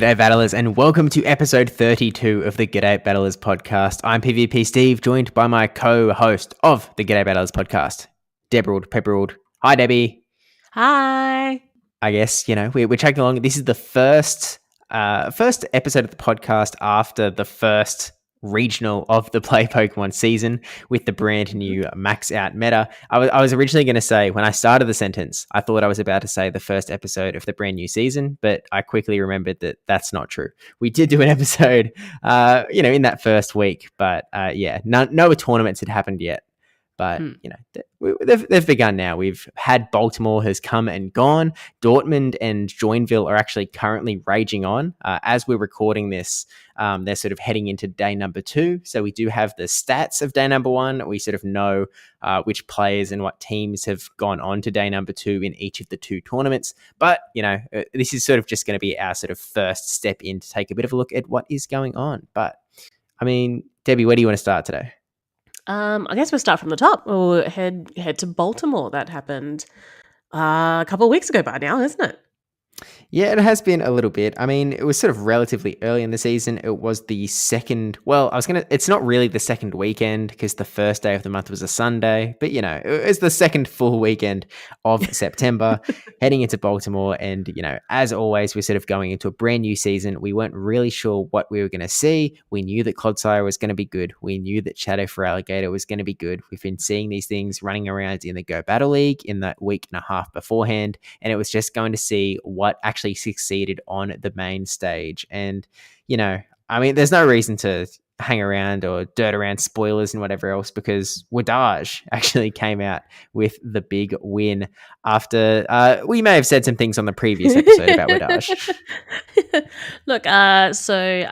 G'day Battlers and welcome to episode 32 of the G'day Battlers podcast. I'm PvP Steve, joined by my co-host of the G'day Battlers podcast, Deborald Pepperald. Hi Debbie. Hi. I guess, we're chugging along. This is the first episode of the podcast after the first regional of the Play Pokemon season with the brand new max out meta. I was originally going to say, when I started the sentence, I thought I was about to say the first episode of the brand new season, but I quickly remembered that that's not true. We did do an episode, in that first week, but no tournaments had happened yet. But, they've begun now. We've had Baltimore has come and gone. Dortmund and Joinville are actually currently raging on. As we're recording this, they're sort of heading into day number 2. So we do have the stats of day number 1. We sort of know which players and what teams have gone on to day number 2 in each of the 2 tournaments. But, this is sort of just going to be our sort of first step in to take a bit of a look at what is going on. But, I mean, Debbie, where do you want to start today? I guess we'll start from the top. We'll head to Baltimore. That happened a couple of weeks ago by now, isn't it? Yeah, it has been a little bit. I mean, it was sort of relatively early in the season. It was the second, it's not really the second weekend because the first day of the month was a Sunday, but it was the second full weekend of September heading into Baltimore. And, as always, we're sort of going into a brand new season. We weren't really sure what we were going to see. We knew that Clodsire was going to be good. We knew that Shadow for Alligator was going to be good. We've been seeing these things running around in the Go Battle League in that week and a half beforehand. And it was just going to see what actually succeeded on the main stage. And there's no reason to hang around or dirt around spoilers and whatever else, because Wadaj actually came out with the big win after we may have said some things on the previous episode about Wadaj. Look, redacted,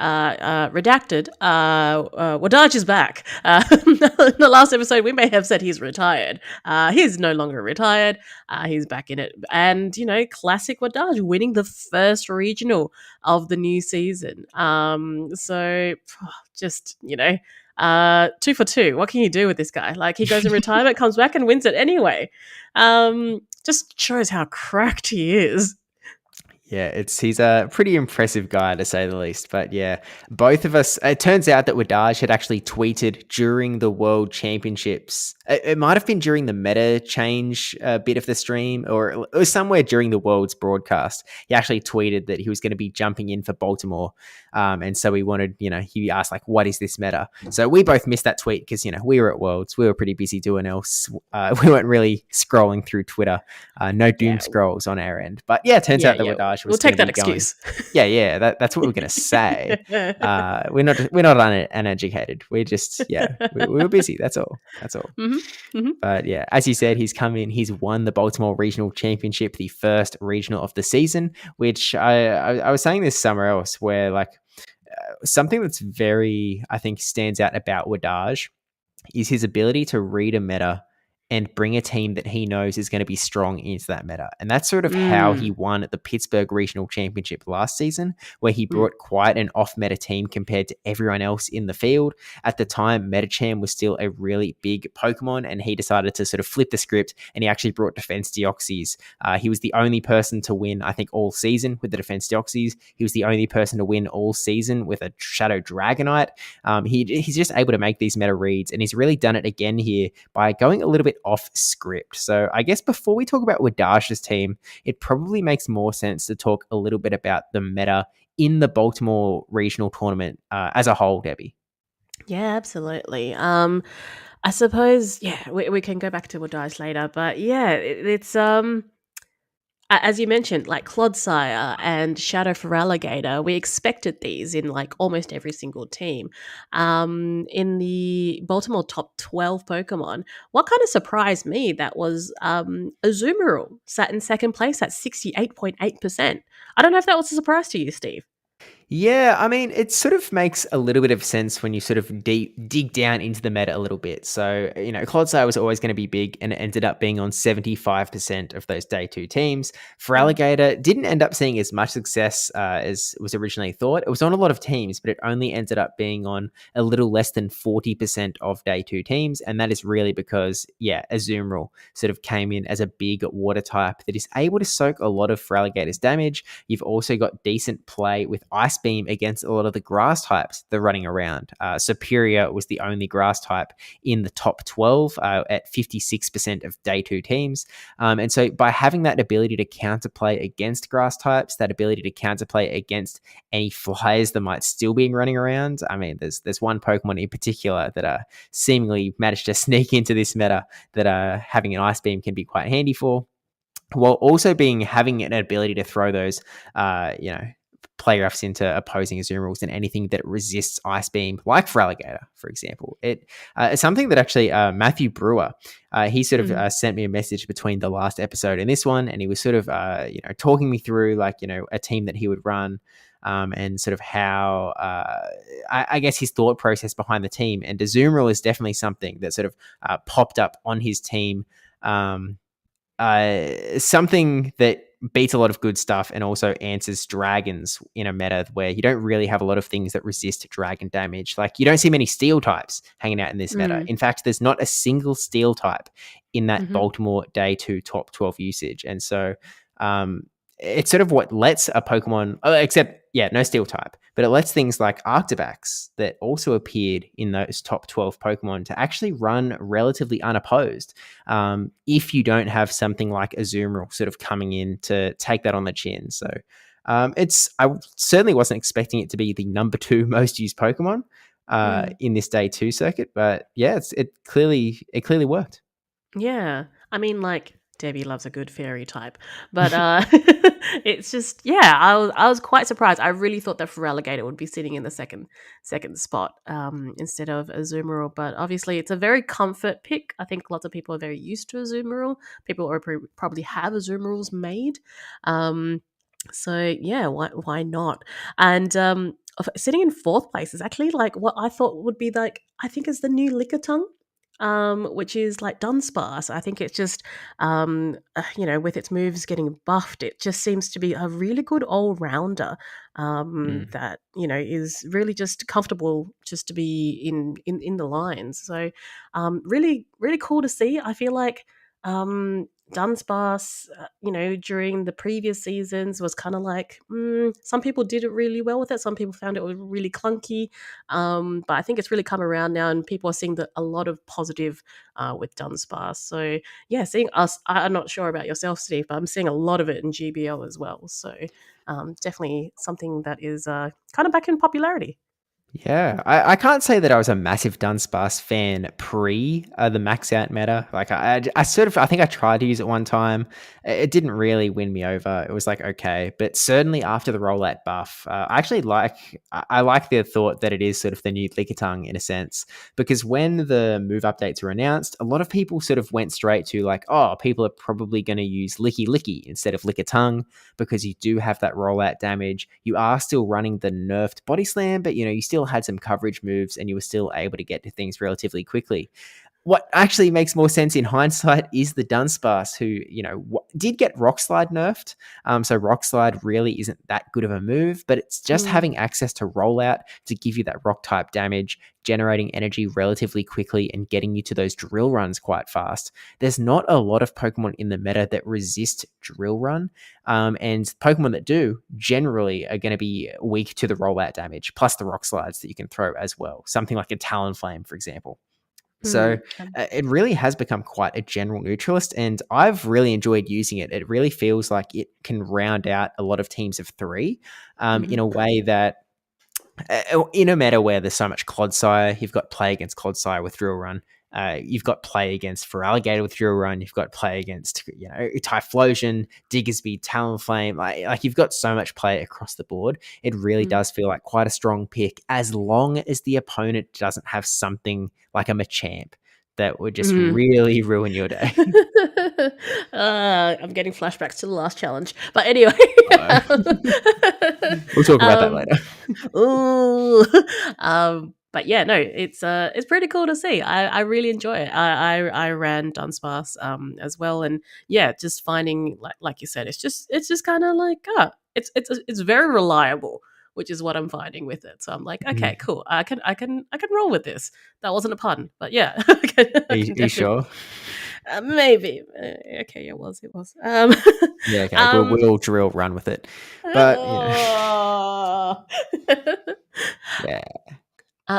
Wadaj is back. In the last episode, we may have said he's retired. He's no longer retired. He's back in it. And, classic Wadaj, winning the first regional of the new season. Just, 2 for 2. What can you do with this guy? Like, he goes in retirement, comes back and wins it anyway. Just shows how cracked he is. Yeah, he's a pretty impressive guy to say the least. But yeah, both of us, it turns out that Wadaj had actually tweeted during the World Championships. It might have been during the meta change bit of the stream, or it was somewhere during the World's broadcast. He actually tweeted that he was going to be jumping in for Baltimore. And so we wanted, he asked like, what is this meta? So we both missed that tweet because, we were at Worlds. We were pretty busy doing else. We weren't really scrolling through Twitter. No doom scrolls on our end. But yeah, it turns out that Wadaj was. We'll take that excuse. That's what we're going to say. We're not uneducated. We're just, we were busy. That's all. Mm-hmm. Mm-hmm. But yeah, as you said, he's come in. He's won the Baltimore Regional Championship, the first regional of the season, which I was saying this somewhere else where like something that's very, I think, stands out about Wadaj is his ability to read a meta and bring a team that he knows is going to be strong into that meta. And that's sort of how he won at the Pittsburgh Regional Championship last season, where he brought quite an off-meta team compared to everyone else in the field. At the time, Metacham was still a really big Pokemon, and he decided to sort of flip the script, and he actually brought Defense Deoxys. He was the only person to win, I think, all season with the Defense Deoxys. He was the only person to win all season with a Shadow Dragonite. He's just able to make these meta reads, and he's really done it again here by going a little bit off script. So I guess before we talk about Wadaj's team, it probably makes more sense to talk a little bit about the meta in the Baltimore regional tournament as a whole, Debbie. Yeah, absolutely. I suppose, we can go back to Wadaj later, but yeah, it's as you mentioned, like Clodsire and Shadow for Alligator, we expected these in like almost every single team. In the Baltimore top 12 Pokemon, what kind of surprised me that was Azumarill sat in second place at 68.8%. I don't know if that was a surprise to you, Steve. Yeah, I mean, it sort of makes a little bit of sense when you sort of dig down into the meta a little bit. So, Clodsire was always going to be big and it ended up being on 75% of those day two teams. For Mm, Alligator, didn't end up seeing as much success as was originally thought. It was on a lot of teams, but it only ended up being on a little less than 40% of day two teams. And that is really because, yeah, Azumarill sort of came in as a big water type that is able to soak a lot of For Alligator's damage. You've also got decent play with Ice Beam against a lot of the grass types that are running around. Superior was the only grass type in the top 12 at 56% of day two teams. And so by having that ability to counterplay against grass types, that ability to counterplay against any flyers that might still be running around. I mean, there's one Pokemon in particular that seemingly managed to sneak into this meta that having an Ice Beam can be quite handy for, while also having an ability to throw those, play roughs into opposing Azumarils and anything that resists Ice Beam, like for Alligator, for example. It's something that actually Matthew Brewer, he sort of mm, sent me a message between the last episode and this one, and he was sort of talking me through a team that he would run. And sort of how I guess his thought process behind the team, and Azumarill is definitely something that sort of popped up on his team. Something that beats a lot of good stuff and also answers dragons in a meta where you don't really have a lot of things that resist dragon damage. Like, you don't see many steel types hanging out in this meta. mm, In fact, there's not a single steel type in that mhm, Baltimore day two top 12 usage. And so it's sort of what lets a Pokemon, except, yeah, no steel type, but it lets things like Arctibax that also appeared in those top 12 Pokemon to actually run relatively unopposed, if you don't have something like Azumarill sort of coming in to take that on the chin. So I certainly wasn't expecting it to be the number two most used Pokemon mm. in this day two circuit, but yeah, it clearly worked. Yeah. I mean, like, Debbie loves a good fairy type, but it's just, yeah, I was quite surprised. I really thought that Feraligatr would be sitting in the second spot instead of Azumarill, but obviously it's a very comfort pick. I think lots of people are very used to Azumarill. People probably have Azumarills made. Um so yeah, why not? And sitting in fourth place is actually like what I thought would be like, I think is the new Lickitung, which is like Dunsparce. I think it's just, with its moves getting buffed, it just seems to be a really good all rounder Mm. that is really just comfortable just to be in the lines. So, really, really cool to see. I feel like. Dunsparce, during the previous seasons was kind of like, some people did it really well with it. Some people found it was really clunky. But I think it's really come around now, and people are seeing a lot of positive with Dunsparce. So yeah, seeing us. I'm not sure about yourself, Steve, but I'm seeing a lot of it in GBL as well. So definitely something that is kind of back in popularity. Yeah, I can't say that I was a massive Dunsparce fan pre the max out meta. Like I sort of, I think I tried to use it one time. It didn't really win me over. It was like, okay, but certainly after the rollout buff, I actually I like the thought that it is sort of the new Lickitung in a sense, because when the move updates were announced, a lot of people sort of went straight to like, oh, people are probably going to use Licky Licky instead of Lickitung because you do have that rollout damage. You are still running the nerfed body slam, but you still had some coverage moves and you were still able to get to things relatively quickly. What actually makes more sense in hindsight is the Dunsparce, who did get Rock Slide nerfed. So Rock Slide really isn't that good of a move, but it's just Mm, having access to rollout to give you that rock type damage, generating energy relatively quickly, and getting you to those drill runs quite fast. There's not a lot of Pokemon in the meta that resist drill run, and Pokemon that do generally are going to be weak to the rollout damage, plus the rock slides that you can throw as well. Something like a Talonflame, for example. So mm, it really has become quite a general neutralist, and I've really enjoyed using it. It really feels like it can round out a lot of teams of three, in mhm, a way that in a meta where there's so much Clodsire, you've got play against Clodsire with Drill Run. You've got play against for Alligator with Drill Run. You've got play against Typhlosion, Diggersby, Talonflame. Like you've got so much play across the board. It really mm, does feel like quite a strong pick, as long as the opponent doesn't have something like a Machamp that would just Mhm. really ruin your day? I'm getting flashbacks to the last challenge. But anyway. Uh, we'll talk about that um, later. ooh. But yeah, no, it's pretty cool to see. I really enjoy it. I ran Dunsparce as well, and yeah, just finding like you said, it's just kind of like it's very reliable, which is what I'm finding with it. So I'm like, okay, Mm. cool. I can roll with this. That wasn't a pun, but yeah, I can Are you definitely sure? maybe. Okay, it was. Yeah, okay. We'll Um, we'll drill run with it. But oh. yeah.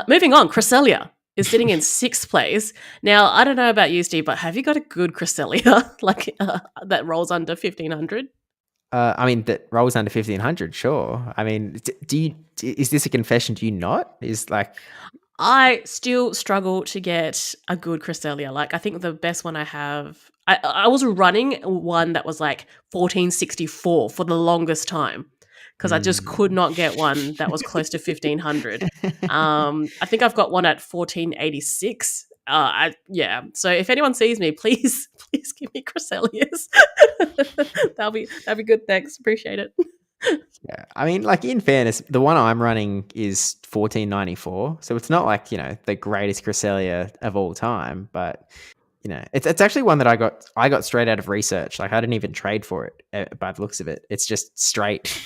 Moving on, Cresselia is sitting in sixth place. Now, I don't know about you, Steve, but have you got a good Cresselia that rolls under 1500? I mean, that rolls under 1500, sure. I mean, is this a confession? Do you not? Is like, I still struggle to get a good Cresselia. Like, I think the best one I have, I was running one that was like 1464 for the longest time because I just could mm. not get one that was close to 1500. I think I've got one at 1486. Yeah. So if anyone sees me, please, please give me Cresselias. That'll be good. Thanks. Appreciate it. Yeah. I mean, like in fairness, the one I'm running is 1494, so it's not like the greatest Cresselia of all time, but it's actually one that I got straight out of research. Like I didn't even trade for it by the looks of it. It's just straight.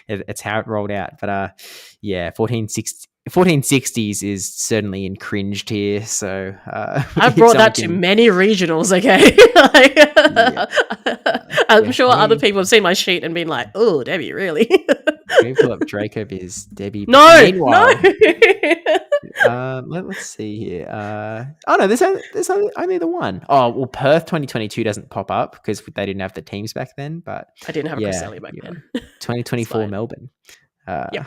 It's how it rolled out. But yeah, 1460s is certainly in cringe tier. So I've if brought someone that to can, many regionals, okay? yeah, I'm yeah. sure I other mean, people have seen my sheet and been like, oh, Debbie, really? let me pull up Draco Biz Debbie. No, no. Meanwhile, let's see here. Oh no, there's only the one. Oh well, Perth 2022 doesn't pop up because they didn't have the teams back then. But I didn't have a yeah, Cresselia back yeah, then. It's 2024 fine. Melbourne. Uh, Yep.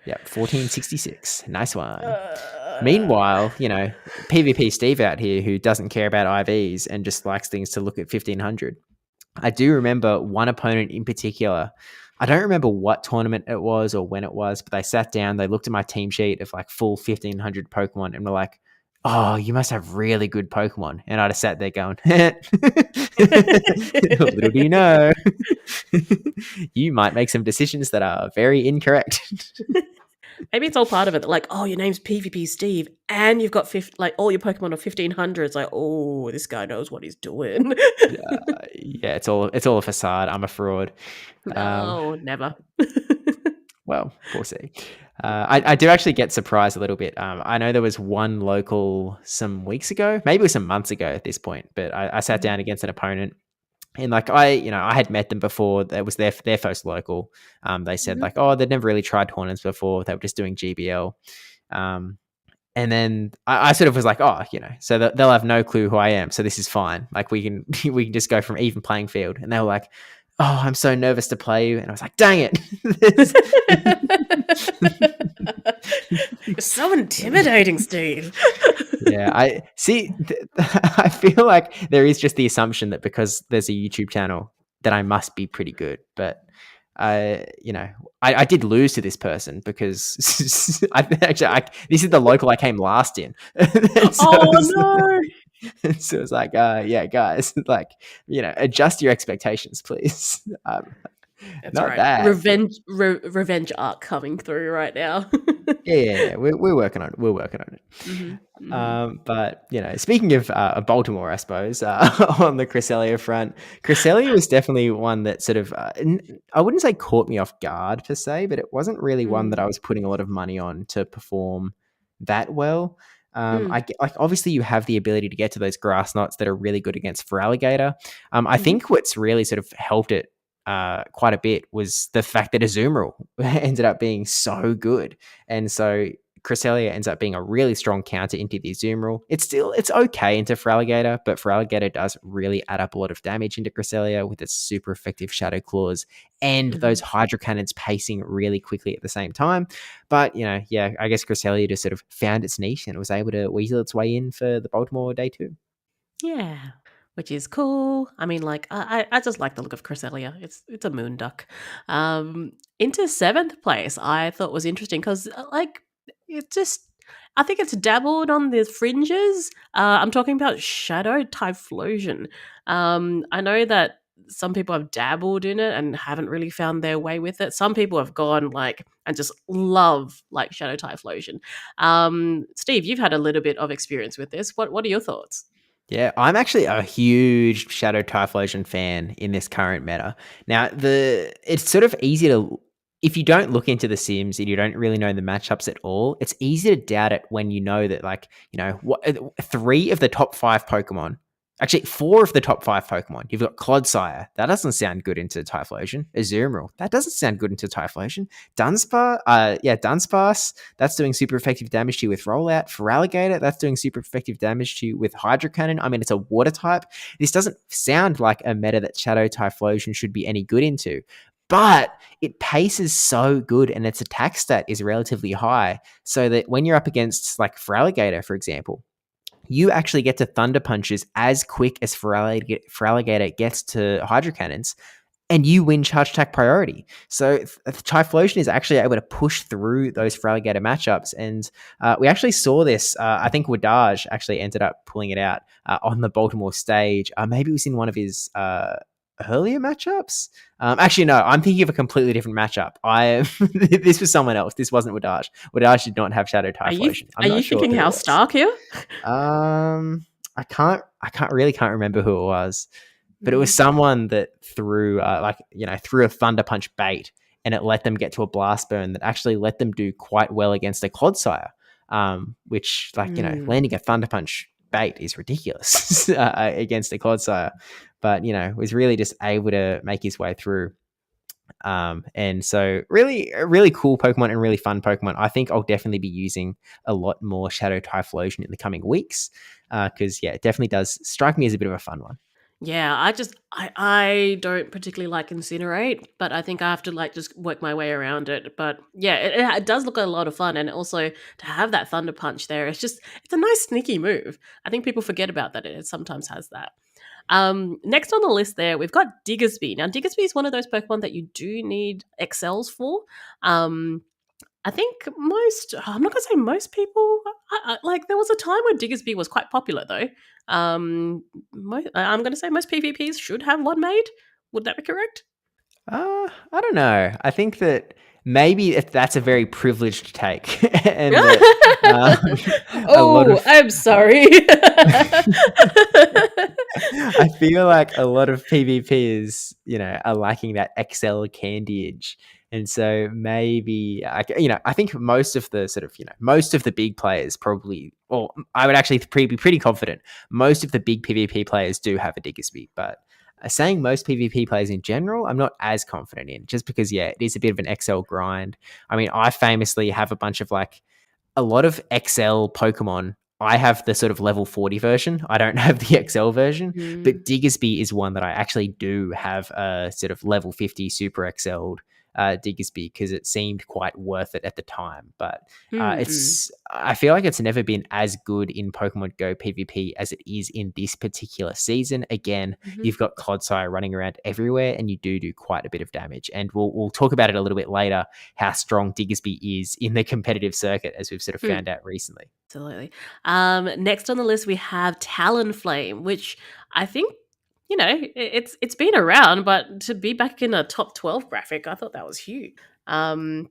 yeah, 1466, nice one. Uh, Meanwhile, PvP Steve out here who doesn't care about IVs and just likes things to look at 1500. I do remember one opponent in particular. I don't remember what tournament it was or when it was, but they sat down, they looked at my team sheet of like full 1500 Pokemon and were like, oh, you must have really good Pokemon. And I just sat there going, little do you know, you might make some decisions that are very incorrect. Maybe it's all part of it. Like, oh, your name's PvP Steve, and you've got like all your Pokemon are 1500. It's like, oh, this guy knows what he's doing. Yeah, it's all a facade. I'm a fraud. Um, No, never. Well, we'll see. I do actually get surprised a little bit. I know there was one local some weeks ago, maybe it was some months ago at this point, but I sat down against an opponent and like I had met them before. That was their first local. They said like, oh, they'd never really tried tournaments before. They were just doing GBL. And then I sort of was like, oh, so they'll have no clue who I am. So this is fine. Like we can we can just go from even playing field. And they were like, oh, I'm so nervous to play you. And I was like, dang it. You're so intimidating, Steve. Yeah, I see. I feel like there is just the assumption that because there's a YouTube channel that I must be pretty good. But I did lose to this person because this is the local I came last in. Oh no. So it's like, yeah, guys, like, adjust your expectations, please. That's Not right. that. Revenge arc coming through right now. Yeah. We're working on it. We're working on it. Hmm. Hmm. But speaking of Baltimore, I suppose on the Cresselia front, Cresselia was definitely one that sort of I wouldn't say caught me off guard per se, but it wasn't really one that I was putting a lot of money on to perform that well. Mm. Like obviously you have the ability to get to those grass knots that are really good against Feraligatr. I Hmm. think what's really sort of helped it quite a bit was the fact that Azumarill ended up being so good, and so Cresselia ends up being a really strong counter into the Azumarill. It's okay into Feraligatr, but Feraligatr does really add up a lot of damage into Cresselia with its super effective Shadow Claws and Hmm. those Hydro Cannons pacing really quickly at the same time. But yeah, I guess Cresselia just sort of found its niche and it was able to weasel its way in for the Baltimore day 2. Yeah, which is cool. I mean, like, I just like the look of Cresselia. It's a moon duck. Into seventh place, I thought was interesting because, like, it just I think it's dabbled on the fringes. I'm talking about Shadow Typhlosion. I know that some people have dabbled in it and haven't really found their way with it. Some people have gone like and just love like Shadow Typhlosion. Steve, you've had a little bit of experience with this. What are your thoughts? Yeah, I'm actually a huge Shadow Typhlosion fan in this current meta. Now, it's sort of easy to, if you don't look into the Sims and you don't really know the matchups at all, it's easy to doubt it when you know that, like, three of the top five Pokemon, actually four of the top five Pokemon, you've got Clodsire. That doesn't sound good into Typhlosion. Azumarill. That doesn't sound good into Typhlosion. Dunsparce, that's doing super effective damage to you with Rollout. Feraligatr, that's doing super effective damage to you with Hydro Cannon. I mean, it's a water type. This doesn't sound like a meta that Shadow Typhlosion should be any good into. But it paces so good and its attack stat is relatively high, so that when you're up against like Feraligatr, for example, you actually get to Thunder Punches as quick as Feraligatr gets to Hydro Cannons, and you win charge attack priority. So Typhlosion is actually able to push through those Feraligatr matchups. And we actually saw this. I think Wadaj actually ended up pulling it out on the Baltimore stage. Maybe it was in one of his earlier matchups. Actually, no, I'm thinking of a completely different matchup. This was someone else. This wasn't Wadaj. Wadaj did not have Shadow Typhlosion. Are you thinking House Stark here? I can't remember who it was, but it was someone that threw threw a Thunder Punch bait, and it let them get to a Blast Burn that actually let them do quite well against a Clodsire, which landing a Thunder Punch bait is ridiculous against a Clodsire, but was really just able to make his way through. And so really, really cool Pokemon and really fun Pokemon. I think I'll definitely be using a lot more Shadow Typhlosion in the coming weeks, because it definitely does strike me as a bit of a fun one. Yeah, I don't particularly like Incinerate, but I think I have to like just work my way around it. But yeah, it does look a lot of fun, and also to have that Thunder Punch there, it's a nice sneaky move. I think people forget about that. It sometimes has that. Next on the list there, we've got Diggersby. Now, Diggersby is one of those Pokemon that you do need XLs for. I think I'm not going to say most people, like there was a time when Diggersby was quite popular though. I'm going to say most PvPs should have one made. Would that be correct? I don't know. I think that maybe if that's a very privileged take, and that, I'm sorry. I feel like a lot of PvPers, are lacking that XL candyage. And so maybe, I think most of the most of the big players probably, or I would actually be pretty confident, most of the big PvP players do have a Diggersby. But saying most PvP players in general, I'm not as confident in, just because, it is a bit of an XL grind. I mean, I famously have a bunch of a lot of XL Pokemon. I have the sort of level 40 version. I don't have the XL version, but Diggersby is one that I actually do have a sort of level 50 super XL'd Diggersby, because it seemed quite worth it at the time. But I feel like it's never been as good in Pokemon Go PvP as it is in this particular season. Again, you've got Clodsire running around everywhere, and you do quite a bit of damage. And we'll talk about it a little bit later, how strong Diggersby is in the competitive circuit, as we've sort of found out recently. Absolutely. Next on the list, we have Talonflame, which I think, it's been around, but to be back in a top 12 graphic, I thought that was huge. And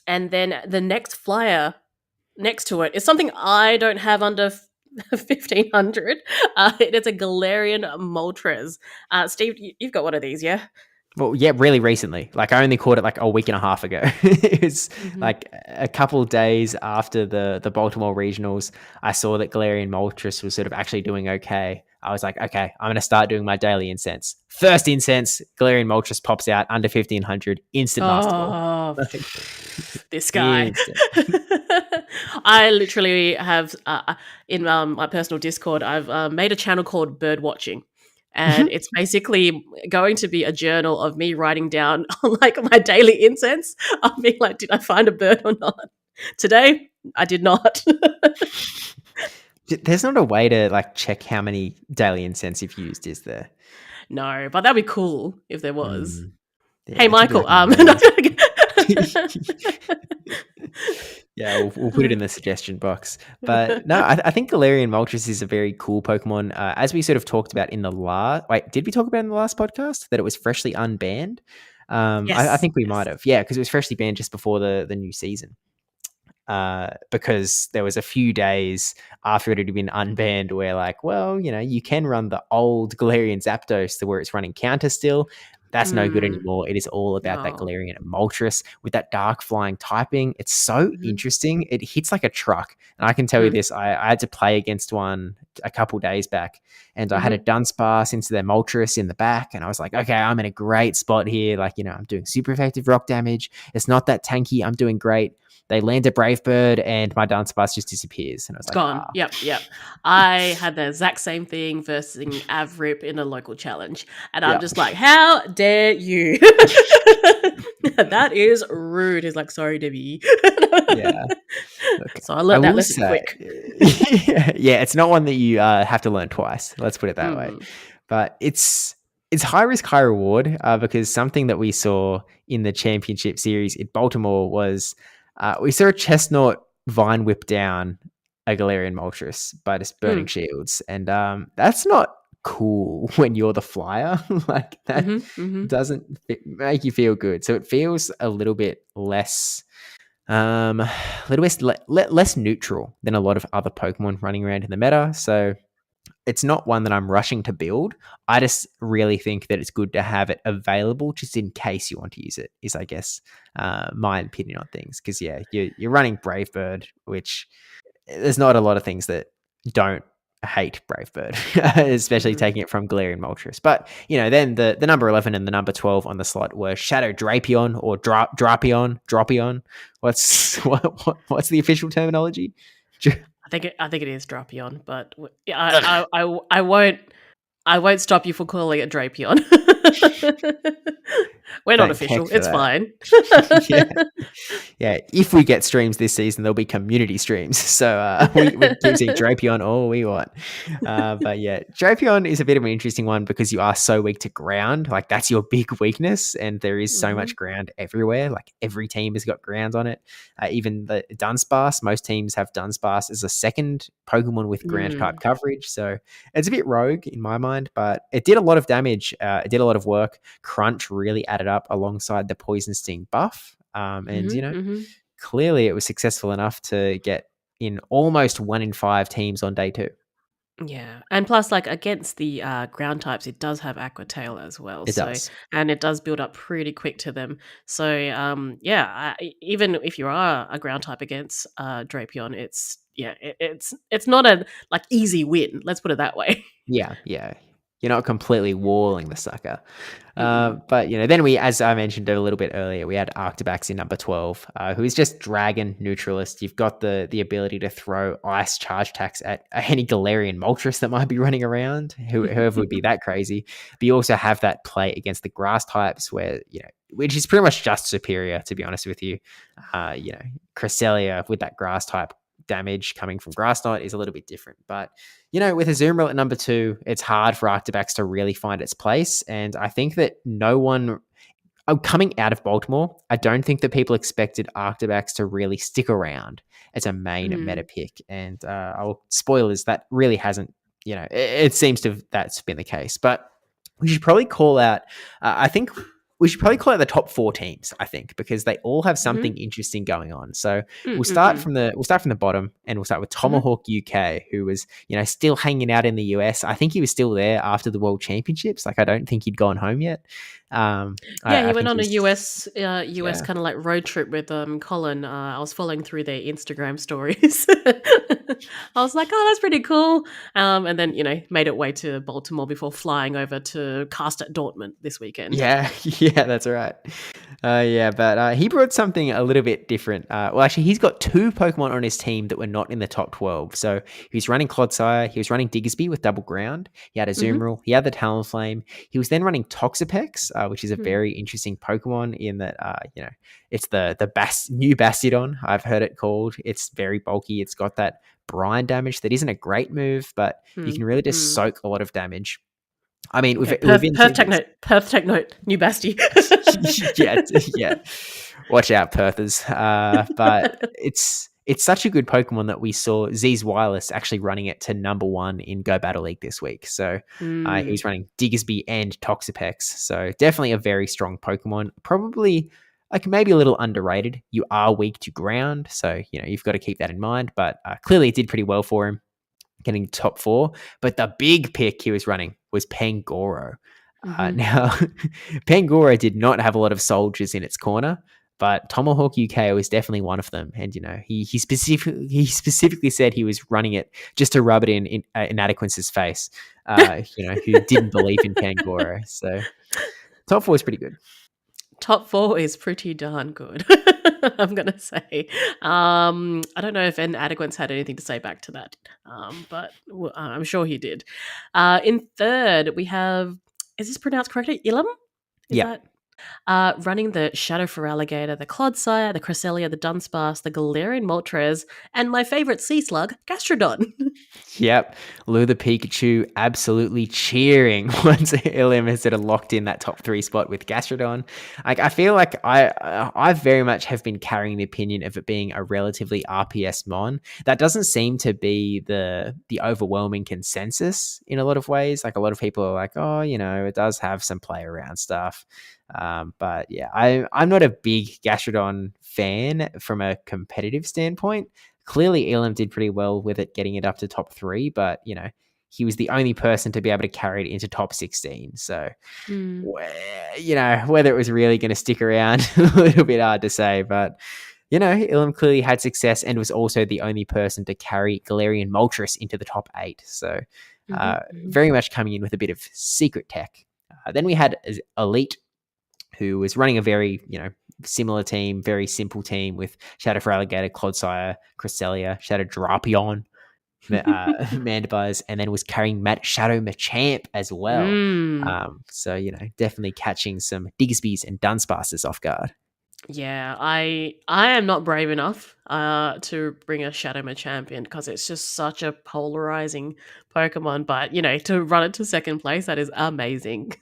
then the next flyer next to it is something I don't have under 1500. It's a Galarian Moltres. Steve, you've got one of these, yeah? Well, yeah, really recently. I only caught it a week and a half ago. It's a couple of days after the Baltimore regionals. I saw that Galarian Moltres was sort of actually doing okay. I was like, okay, I'm going to start doing my daily incense. First incense, Galarian Moltres pops out under 1500, instant Master Ball. This guy. I literally have, in my personal Discord, I've made a channel called Bird Watching. And it's basically going to be a journal of me writing down my daily incense. I'll be like, did I find a bird or not? Today, I did not. There's not a way to check how many daily incense you've used, is there? No, but that'd be cool if there was. Yeah, hey, Michael. Yeah, we'll put it in the suggestion box. But no, I think Galarian Moltres is a very cool Pokemon. As we sort of talked about in the last, wait, did we talk about in the last podcast that it was freshly unbanned? I Yes, think we might yes. have, yeah, because it was freshly banned just before the new season. Because there was a few days after it had been unbanned where, like, well, you can run the old Galarian Zapdos to where it's running counter still. That's no good Mm, anymore. It is all about that no. Galarian Moltres with that dark flying typing. It's so Mhm, interesting. It hits like a truck. And I can tell you mm, this, I had to play against one a couple days back, and I had a mhm. Dunsparce into their Moltres in the back, and I was like, okay, I'm in a great spot here. Like, I'm doing super effective rock damage. It's not that tanky. I'm doing great. They land a Brave Bird, and my Dunsparce just disappears. And I was It's like, gone. ah, Yep, yep. I had the exact same thing versus Avrip in a local challenge. And I'm yeah, just like, how dare you? That is rude. He's like, sorry, Debbie. yeah. Look, So I I learned that will lesson say, quick. yeah, it's not one that you have to learn twice. Let's put it that way. Mm, But it's high risk, high reward because something that we saw in the championship series in Baltimore was we saw a Chestnut vine whip down a Galarian Moltres by just burning mm, shields, and that's not cool when you're the flyer. Like that mhm, mhm, doesn't make you feel good. So it feels a little bit less. A little bit less neutral than a lot of other Pokemon running around in the meta. So it's not one that I'm rushing to build. I just really think that it's good to have it available just in case you want to use it, is I guess my opinion on things. Because, yeah, you're running Brave Bird, which there's not a lot of things that don't hate Brave Bird, especially mhm. taking it from Galarian Moltres. But, then the number 11 and the number 12 on the slot were Shadow Drapion or Dropion. What's the official terminology? I think it is Drapion, but I won't stop you for calling it Drapion. We're not Thank official. heck for It's that. fine. Yeah. Yeah, if we get streams this season, there'll be community streams. So we can keep seeing Drapion all we want. But yeah, Drapion is a bit of an interesting one because you are so weak to ground. Like, that's your big weakness. And there is so much Mhm, ground everywhere. Like, every team has got ground on it. Even the Dunsparce, most teams have Dunsparce as a second Pokemon with ground type mm, coverage. So it's a bit rogue in my mind, but it did a lot of damage. It did a lot of work. Crunch really added up alongside the Poison Sting buff. And, mhm, mhm. clearly it was successful enough to get in almost 1 in 5 teams on day 2. Yeah, and plus, like, against the, ground types, it does have Aqua Tail as well, It so does. and it does build up pretty quick to them. So, yeah, even if you are a ground type against, Drapion, it's yeah, it's not a, like, easy win, let's put it that way. Yeah, yeah. You're not completely walling the sucker. Mm-mm. But, then as I mentioned a little bit earlier, we had Arctibax in number 12, who is just Dragon Neutralist. You've got the ability to throw ice charge attacks at any Galarian Moltres that might be running around, whoever would be that crazy. But you also have that play against the grass types where, which is pretty much just superior, to be honest with you. Cresselia with that grass type damage coming from Grass Knight is a little bit different. But, with Azumarill at number 2, it's hard for Arctibax to really find its place. And I think that no one, coming out of Baltimore, I don't think that people expected Arctibax to really stick around as a main meta Mm. pick. And I'll spoilers, that really hasn't, it seems to have that's been the case. But we should probably call out, I think we should probably call out the top 4 teams, I think, because they all have Mhm. something interesting going on. So Mm, we'll start mhm. from the bottom, and we'll start with Mhm. Tomahawk UK, who was, still hanging out in the US. I think he was still there after the World Championships. Like, I don't think he'd gone home yet. Yeah, he I went think on a he's US yeah. kinda, like, road trip with, Colin. I was following through their Instagram stories. I was like, "Oh, that's pretty cool." And then, made it way to Baltimore before flying over to cast at Dortmund this weekend. Yeah, yeah, that's right. Yeah, but he brought something a little bit different. Well, actually, he's got 2 Pokemon on his team that were not in the top 12. So he was running Clodsire, he was running Diggersby with double ground, he had a Mhm. Azumarill, he had the Talonflame. He was then running Toxapex, which is a Hmm. very interesting Pokemon in that, it's the new Bastiodon, I've heard it called. It's very bulky. It's got that brine damage that isn't a great move, but you Hmm. can really just Hmm. soak a lot of damage. I mean, Okay, we've Perth been Perth seeing Tech this. Note, Perth Tech Note, new Basti. Yeah, yeah. Watch out, Perthers. But it's such a good Pokemon that we saw Z's Wireless actually running it to number 1 in Go Battle League this week. So Mm. he's running Diggersby and Toxapex. So definitely a very strong Pokemon. Probably like maybe a little underrated. You are weak to ground, so you've got to keep that in mind. But clearly, it did pretty well for him, getting top 4. But the big pick he was running was Pangoro. Mhm. Now, Pangoro did not have a lot of soldiers in its corner, but Tomahawk UK was definitely one of them. And he specifically said he was running it just to rub it in Inadequence's face. Who didn't believe in Pangoro. So top 4 is pretty good. Top 4 is pretty darn good, I'm gonna say. I don't know if Inadequence had anything to say back to that, but I'm sure he did. In third, we have, is this pronounced correctly? Ilum? Is Yeah. that? Running the Shadow Feraligatr, the Clodsire, the Cresselia, the Dunsparce, the Galarian Moltres, and my favorite sea slug, Gastrodon. Yep. Lou the Pikachu absolutely cheering once Ilium has sort of locked in that top 3 spot with Gastrodon. Like, I feel like I very much have been carrying the opinion of it being a relatively RPS mon. That doesn't seem to be the overwhelming consensus in a lot of ways. Like, a lot of people are like, oh, it does have some play around stuff. But yeah, I'm not a big Gastrodon fan from a competitive standpoint. Clearly, Elam did pretty well with it, getting it up to top 3, but he was the only person to be able to carry it into top 16. So, whether it was really going to stick around, a little bit hard to say. But Elam clearly had success and was also the only person to carry Galarian Moltres into the top 8. So, very much coming in with a bit of secret tech. Then we had Elite, who was running a very, similar team, very simple team with Shadow Feraligatr, Clodsire, Cresselia, Shadow Drapion, Mandibuzz, and then was carrying Shadow Machamp as well. So, definitely catching some Diggersbys and Dunsparces off guard. Yeah, I am not brave enough to bring a Shadow Machamp in because it's just such a polarizing Pokemon. But to run it to second place, that is amazing.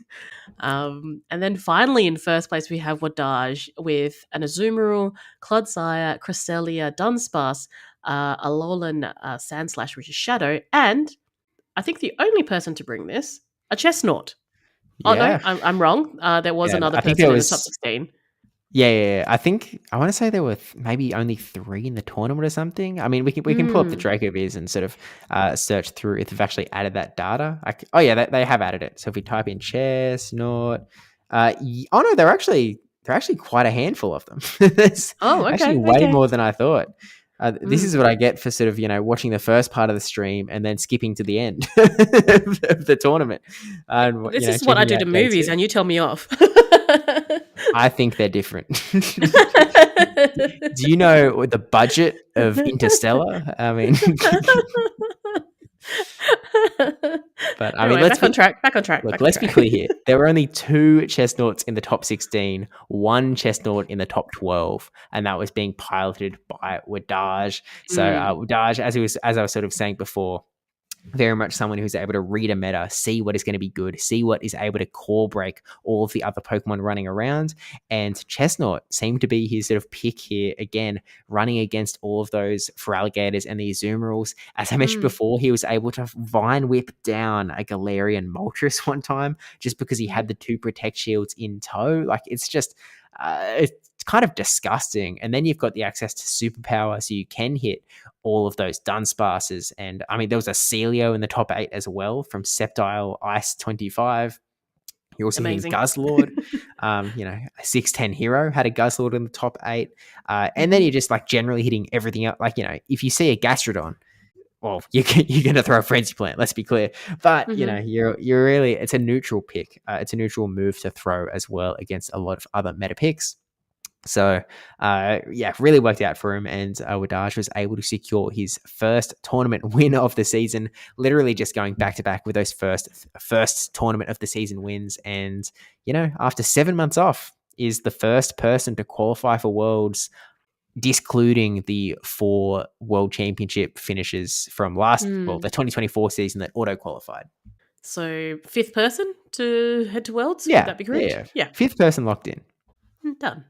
And then finally in first place we have Wadage with an Azumarill, Clodsire, Cresselia, Dunsparce, Alolan Sandslash, which is Shadow, and I think the only person to bring this, a Chestnut. Oh no, Yeah. I'm wrong. There was Yeah, another I think person there in the was- top 16. Yeah. I want to say there were maybe only 3 in the tournament or something. I mean, we can pull up the Draco Viz and sort of search through if they've actually added that data. They have added it. So if we type in Chestnut, oh no, they're actually quite a handful of them. There's actually way more than I thought. This is what I get for sort of watching the first part of the stream and then skipping to the end of the tournament. This is what I do to movies, and you tell me off. I think they're different. Do you know the budget of Interstellar? I mean, but I mean, anyway, back on track. Look, let's be clear here. There were only 2 Chestnuts in the top 16, 1 Chestnut in the top 12, and that was being piloted by Wadage. So Wadage, as I was sort of saying before, very much someone who's able to read a meta, see what is going to be good, see what is able to core break all of the other Pokemon running around. And Chestnut seemed to be his sort of pick here, again, running against all of those Feraligatrs and the Azumarils. As I mentioned before, he was able to Vine Whip down a Galarian Moltres one time just because he had the 2 Protect Shields in tow. Like, it's just... it's kind of disgusting. And then you've got the access to superpower, so you can hit all of those Dunsparces. And I mean, there was a Celio in the top 8 as well from Sceptile Ice 25. You're also hitting Guzzlord. A 6'10 hero had a Guzzlord in the top 8. And then you're just like generally hitting everything up. Like, if you see a Gastrodon, well, you're going to throw a Frenzy Plant, let's be clear. But, you're really, it's a neutral pick. It's a neutral move to throw as well against a lot of other meta picks. So, really worked out for him, and Wadage was able to secure his first tournament win of the season, literally just going back-to-back with those first tournament of the season wins. And, after 7 months off, is the first person to qualify for Worlds, discluding the 4 World Championship finishes from the 2024 season that auto-qualified. So, 5th person to head to Worlds? Yeah. Would that be correct? Yeah. 5th person locked in. Done.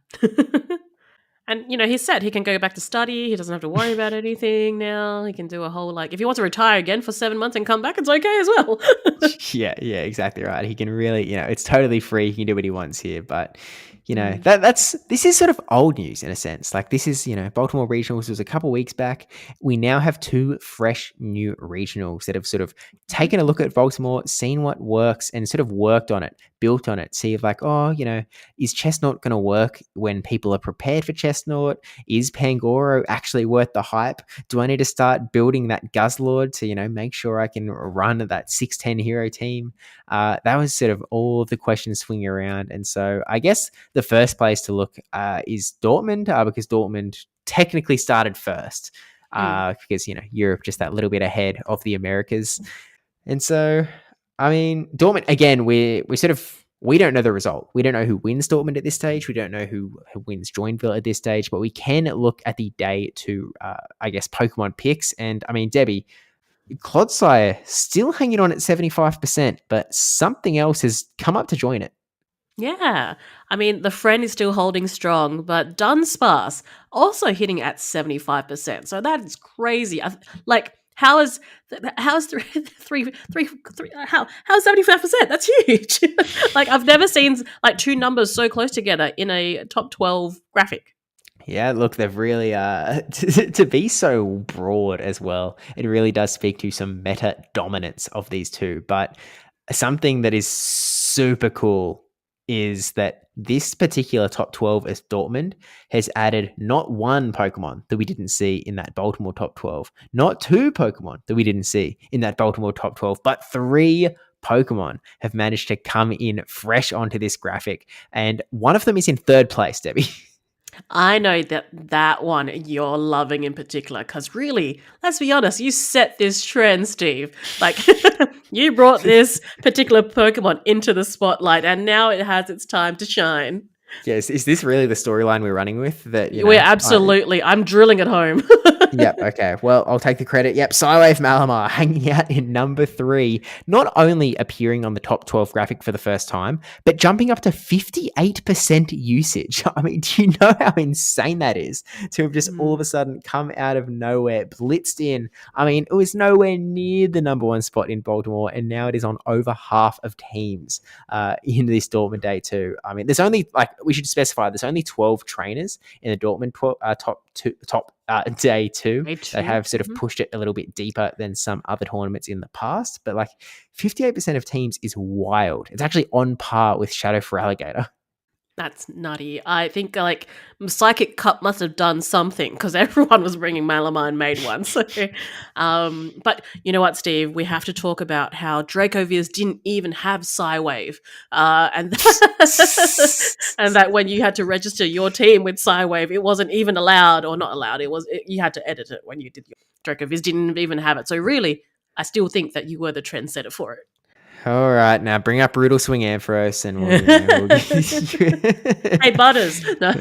And he said he can go back to study. He doesn't have to worry about anything now. He can do a whole if he wants to retire again for 7 months and come back, it's okay as well. Yeah, exactly right. He can really, it's totally free. He can do what he wants here. But, Mm, this is sort of old news in a sense. Like this is, Baltimore regionals was a couple weeks back. We now have two fresh new regionals that have sort of mhm, taken a look at Baltimore, seen what works and sort of worked on it, built on it, see if like, oh, is Chestnut going to work when people are prepared for Chestnut? Is Pangoro actually worth the hype? Do I need to start building that Guzzlord to, make sure I can run that 610 hero team? That was sort of all of the questions swinging around. And so I guess the first place to look is Dortmund, because Dortmund technically started first, mm. because, Europe just that little bit ahead of the Americas. And so, I mean, Dortmund, again, we don't know the result. We don't know who wins Dortmund at this stage. We don't know who wins Joinville at this stage, but we can look at the day two, I guess, Pokemon picks. And I mean, Debbie, Clodsire still hanging on at 75%, but something else has come up to join it. Yeah. I mean, the friend is still holding strong, but Dunsparce also hitting at 75%. So that is crazy. Like, how is how's 75%? That's huge. Like, I've never seen like two numbers so close together in a top 12 graphic. Yeah, look, they've really to be so broad as well. It really does speak to some meta dominance of these two. But something that is super cool is that this particular top 12 as Dortmund has added not one Pokemon that we didn't see in that Baltimore top 12, not two Pokemon that we didn't see in that Baltimore top 12, but three Pokemon have managed to come in fresh onto this graphic. And one of them is in third place, Debbie. I know that one you're loving in particular, because really, let's be honest, you set this trend, Steve. Like, you brought this particular Pokemon into the spotlight, and now it has its time to shine. Yes, is this really the storyline we're running with? That We're absolutely, I'm drilling at home. Yep. Okay. Well, I'll take the credit. Yep. Psywave Malamar hanging out in number 3, not only appearing on the top 12 graphic for the first time, but jumping up to 58% usage. I mean, do you know how insane that is to have just all of a Mm. sudden come out of nowhere, blitzed in? I mean, it was nowhere near the number 1 spot in Baltimore, and now it is on over half of teams in this Dortmund day too. I mean, there's only we should specify there's only 12 trainers in the Dortmund top day two. Day They two. have sort of pushed it a little bit deeper than some other tournaments in the past, but 58% of teams is wild. It's actually on par with Shadow for Alligator. That's nutty. I think Psychic Cup must have done something because everyone was bringing Malamar and made one. So, but you know what, Steve? We have to talk about how Dracovias didn't even have Psywave, and and that when you had to register your team with Psywave, it wasn't even allowed or not allowed. You had to edit it when you did your Dracovias didn't even have it. So really, I still think that you were the trendsetter for it. All right, now bring up Brutal Swing Ampharos and Hey, Butters. No.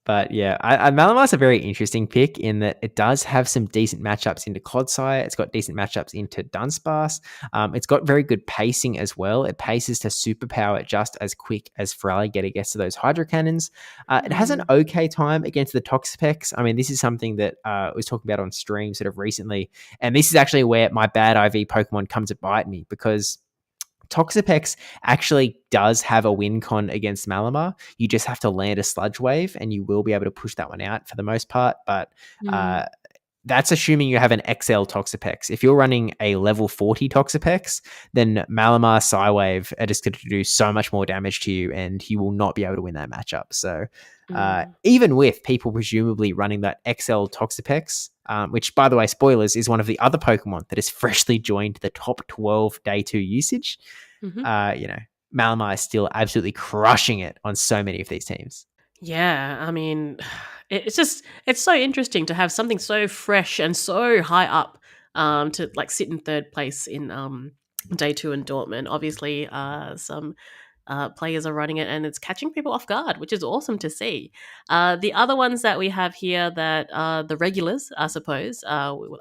But yeah, Malamar's a very interesting pick in that it does have some decent matchups into Clodsire. It's got decent matchups into Dunsparce. It's got very good pacing as well. It paces to superpower just as quick as Feraligatr gets to those Hydro Cannons. It has an okay time against the Toxapex. I mean, this is something that I was talking about on stream sort of recently. And this is actually where my bad IV Pokemon comes to bite me, because Toxapex actually does have a win con against Malamar. You just have to land a Sludge Wave and you will be able to push that one out for the most part. But Mm. that's assuming you have an XL Toxapex. If you're running a level 40 Toxapex, then Malamar Psywave are just going to do so much more damage to you and you will not be able to win that matchup. So even with people presumably running that XL Toxapex, which, by the way, spoilers, is one of the other Pokemon that has freshly joined the top 12 day 2 usage, Mhm. Malamar is still absolutely crushing it on so many of these teams. Yeah, I mean, it's so interesting to have something so fresh and so high up to sit in third place in day 2 in Dortmund. Obviously, some players are running it and it's catching people off guard, which is awesome to see. The other ones that we have here that the regulars, I suppose,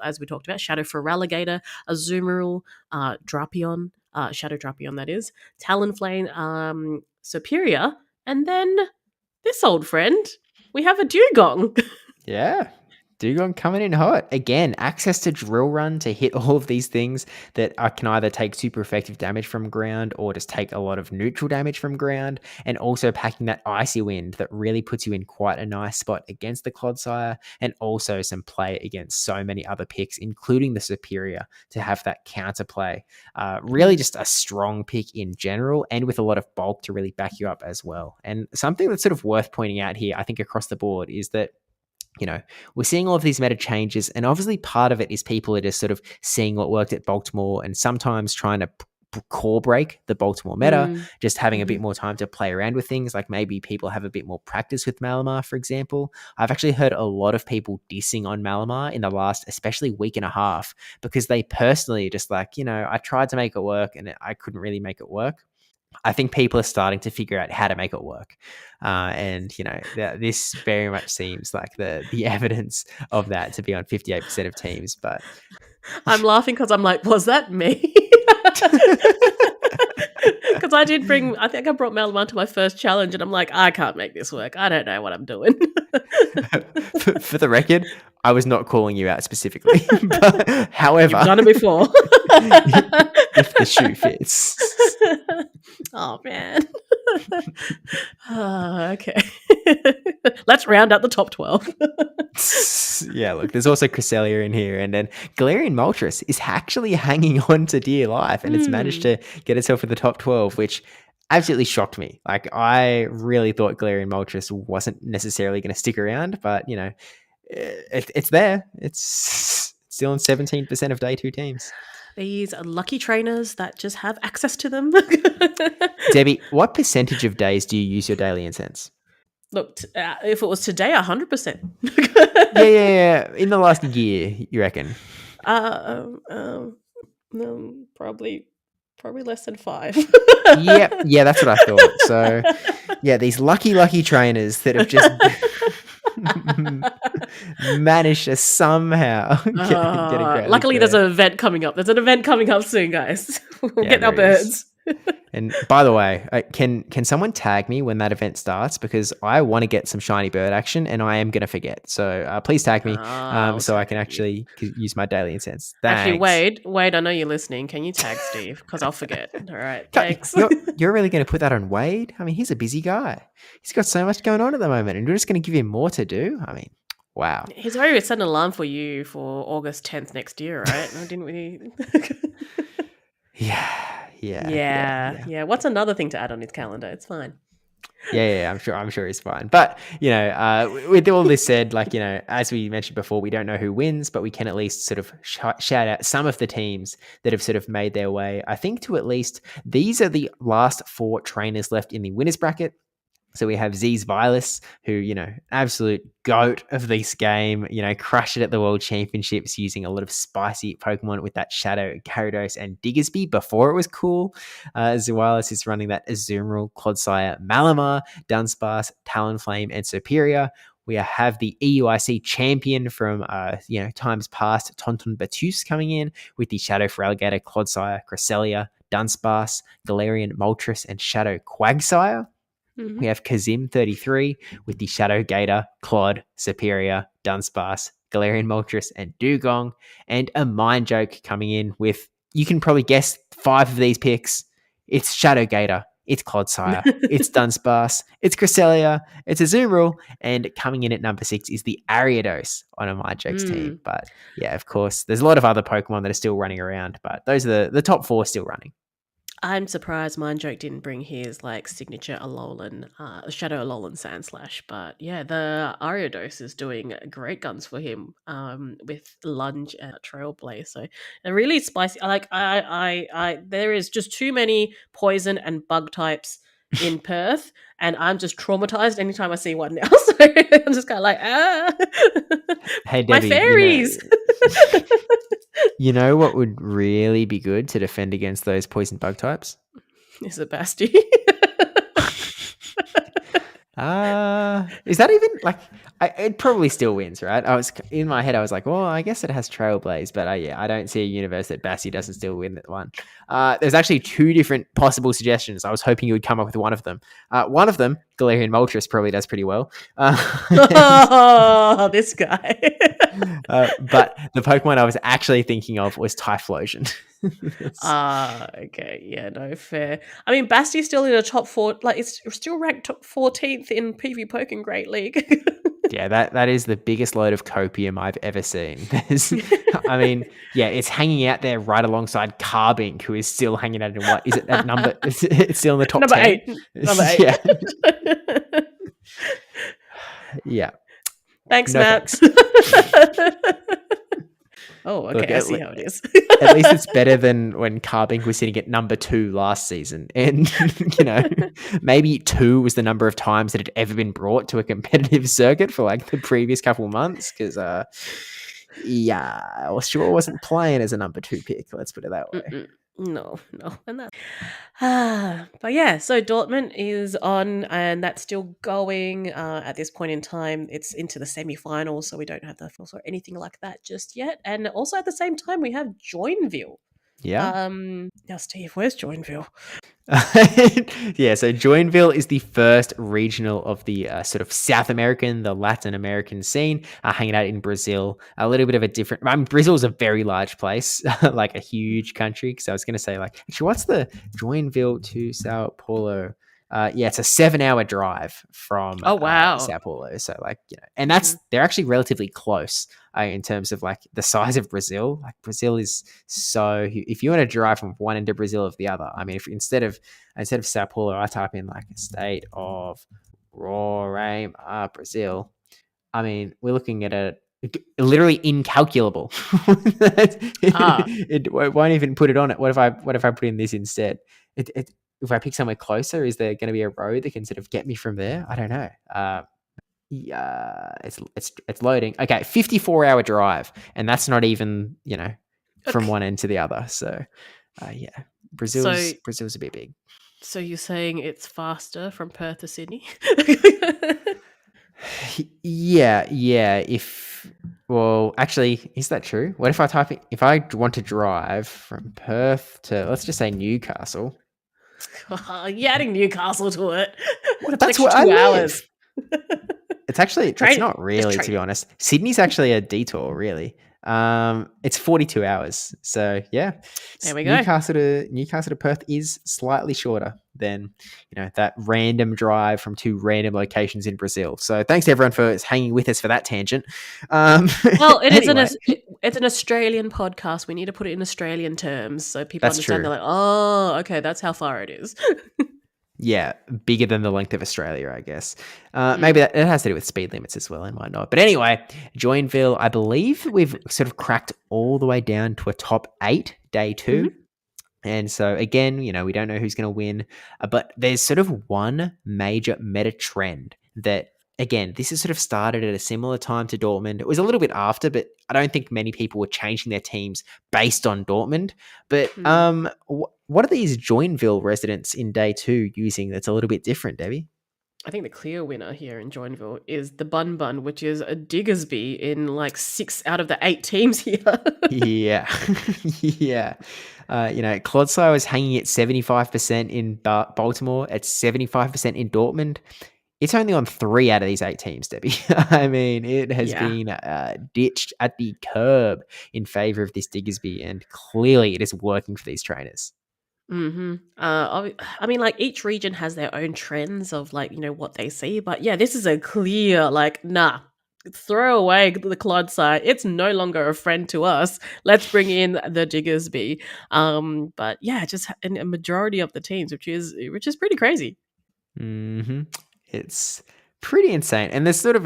as we talked about, Shadow for Alligator, Azumarill, Drapion, Shadow Drapion that is, Talonflame, Superior, and then This old friend. We have a dugong. Yeah. Dugong coming in hot. Again, access to drill run to hit all of these things that can either take super effective damage from ground or just take a lot of neutral damage from ground. And also packing that icy wind that really puts you in quite a nice spot against the Clodsire. And also some play against so many other picks, including the Superior, to have that counterplay. Really just a strong pick in general and with a lot of bulk to really back you up as well. And something that's sort of worth pointing out here, I think, across the board is that we're seeing all of these meta changes, and obviously part of it is people are just sort of seeing what worked at Baltimore and sometimes trying to core break the Baltimore meta, just having a bit more time to play around with things. Like maybe people have a bit more practice with Malamar, for example. I've actually heard a lot of people dissing on Malamar in the last, especially week and a half, because they personally just like, I tried to make it work and I couldn't really make it work. I think people are starting to figure out how to make it work. And, this very much seems like the evidence of that to be on 58% of teams. But I'm laughing because I'm like, was that me? Because I think I brought Malamar to my first challenge and I'm like, I can't make this work. I don't know what I'm doing. for the record, I was not calling you out specifically. But, however, you've done it before. If the shoe fits. Oh, man. Okay. Let's round out the top 12. Yeah, look, there's also Cresselia in here, and then Galarian Moltres is actually hanging on to dear life, and it's managed to get itself in the top 12, which absolutely shocked me. Like, I really thought Galarian Moltres wasn't necessarily going to stick around, but, it's there. It's still on 17% of day 2 teams. These are lucky trainers that just have access to them. Debbie, what percentage of days do you use your daily incense? Look, if it was today, 100%. Yeah. In the last year, you reckon? Probably less than 5. Yeah, that's what I thought. So, yeah, these lucky trainers that have just managed to somehow get a great. Luckily, there's an event coming up. There's an event coming up soon, guys. We'll get our birds. And by the way, can someone tag me when that event starts? Because I want to get some shiny bird action and I am going to forget. So please tag me so I can actually use my daily incense. Thanks. Actually, Wade, I know you're listening. Can you tag Steve? Because I'll forget. All right, thanks. You're really going to put that on Wade? I mean, he's a busy guy. He's got so much going on at the moment and you're just going to give him more to do? I mean, wow. He's already set an alarm for you for August 10th next year, right? Didn't we? Yeah. What's another thing to add on his calendar? It's fine. Yeah, I'm sure he's fine. But, with all this said, as we mentioned before, we don't know who wins, but we can at least sort of shout out some of the teams that have sort of made their way, I think, to at least these are the last 4 trainers left in the winners bracket. So we have Z's Vilas, who, absolute goat of this game, crushed it at the World Championships using a lot of spicy Pokemon with that Shadow, Gyarados, and Diggersby before it was cool. Vilas is running that Azumarill, Clodsire, Malamar, Dunsparce, Talonflame, and Superior. We have the EUIC champion from, times past, Tonton Batus, coming in with the Shadow Feraligatr, Clodsire, Cresselia, Dunsparce, Galarian Moltres, and Shadow Quagsire. Mm-hmm. We have Kazim 33 with the Shadow Gator, Clod, Superior, Dunsparce, Galarian Moltres, and Dugong. And a Mind Joke coming in with, you can probably guess 5 of these picks. It's Shadow Gator, it's Clodsire, it's Dunsparce, it's Cresselia, it's Azumarill, and coming in at number 6 is the Ariados on a Mind Jokes team. But yeah, of course, there's a lot of other Pokemon that are still running around, but those are the top 4 still running. I'm surprised Mindjoke didn't bring his signature Alolan, Shadow Alolan Sandslash, but yeah, the Ariados is doing great guns for him with Lunge and Trailblaze. So a really spicy. I there is just too many poison and bug types in Perth, and I'm just traumatized anytime I see one now. So I'm just kind of like, hey, Debbie, my fairies. You know what would really be good to defend against those poison bug types? Is it Basti? Is that even It probably still wins, right? I was in my head. I was like, well, I guess it has Trailblaze, but yeah, I don't see a universe that Bassi doesn't still win that one. There's actually two different possible suggestions. I was hoping you would come up with one of them. One of them, Galarian Moltres, probably does pretty well. Oh, this guy. But the Pokemon I was actually thinking of was Typhlosion. Okay, yeah, no, fair. I mean, Basti's still in the top four, like, it's still ranked top 14th in PV Pokken Great League. Yeah, that is the biggest load of copium I've ever seen. I mean, yeah, it's hanging out there right alongside Carbink, who is still hanging out in what is it that number? It's still in the top Number 10? 8. Number 8. Yeah. Yeah. Thanks, No Matt. thanks. Oh, okay, Look, I see how it is. At least it's better than when Carbink was sitting at number 2 last season. And, maybe 2 was the number of times that it had ever been brought to a competitive circuit for like the previous couple months. Because, yeah, I sure wasn't playing as a number 2 pick. Let's put it that way. No, and that. But yeah, so Dortmund is on, and that's still going. At this point in time, it's into the semi-finals, so we don't have the finals or anything like that just yet. And also at the same time, we have Joinville. Yeah. Now, Steve, where's Joinville? Yeah, so Joinville is the first regional of the sort of South American, the Latin American scene, hanging out in Brazil. A little bit of a different. I mean, Brazil is a very large place, like a huge country. So I was going to say, like, actually, what's the Joinville to Sao Paulo? Yeah, it's a 7-hour drive from Sao Paulo. So, like, and they're actually relatively close in terms of like the size of Brazil. Like, Brazil is so. If you want to drive from one end of Brazil to the other, I mean, if instead of Sao Paulo, I type in like state of Roraima, Brazil. I mean, we're looking at a literally incalculable. It won't even put it on it. What if I put in this instead? If I pick somewhere closer, is there going to be a road that can sort of get me from there? I don't know. Yeah, it's loading. Okay, 54-hour drive, and that's not even from one end to the other. So, yeah, Brazil's a bit big. So you're saying it's faster from Perth to Sydney? Yeah. Well, actually, is that true? What if I want to drive from Perth to, let's just say, Newcastle? You're adding Newcastle to it. That's like what 2 hours. It's actually it's not really, to be honest. Sydney's actually a detour, really. It's 42 hours. So yeah, there we go. Newcastle to Perth is slightly shorter than that random drive from 2 random locations in Brazil. So thanks everyone for hanging with us for that tangent. Well, it's an Australian podcast. We need to put it in Australian terms so people understand. True. They're like, oh, okay, that's how far it is. Yeah, bigger than the length of Australia, I guess. Maybe it has to do with speed limits as well and whatnot. But anyway, Joinville, I believe we've sort of cracked all the way down to a top 8, day 2. Mm-hmm. And so, again, we don't know who's going to win. But there's sort of one major meta trend that, again, this has sort of started at a similar time to Dortmund. It was a little bit after, but I don't think many people were changing their teams based on Dortmund. But what are these Joinville residents in day 2 using that's a little bit different, Debbie? I think the clear winner here in Joinville is the Bun Bun, which is a Diggersby in like 6 out of the 8 teams here. Yeah. Yeah. Clodsire was hanging at 75% in Baltimore, at 75% in Dortmund. It's only on 3 out of these 8 teams, Debbie. I mean, it has been ditched at the curb in favor of this Diggersby, and clearly it is working for these trainers. Mm-hmm. I mean, like, each region has their own trends of like, what they see. But yeah, this is a clear, like, nah, throw away the Clodsire. It's no longer a friend to us. Let's bring in the Diggersby. But yeah, just in a majority of the teams, which is pretty crazy. Mm-hmm. It's pretty insane. And there's sort of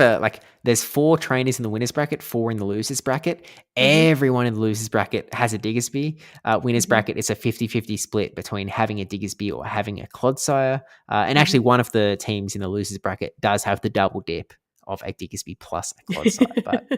there's 4 trainers in the winners bracket, 4 in the losers bracket. Mm-hmm. Everyone in the losers bracket has a Diggersby. Winners bracket is a 50-50 split between having a Diggersby or having a Clodsire. And actually one of the teams in the losers bracket does have the double dip of a Diggersby plus a Clodsire. But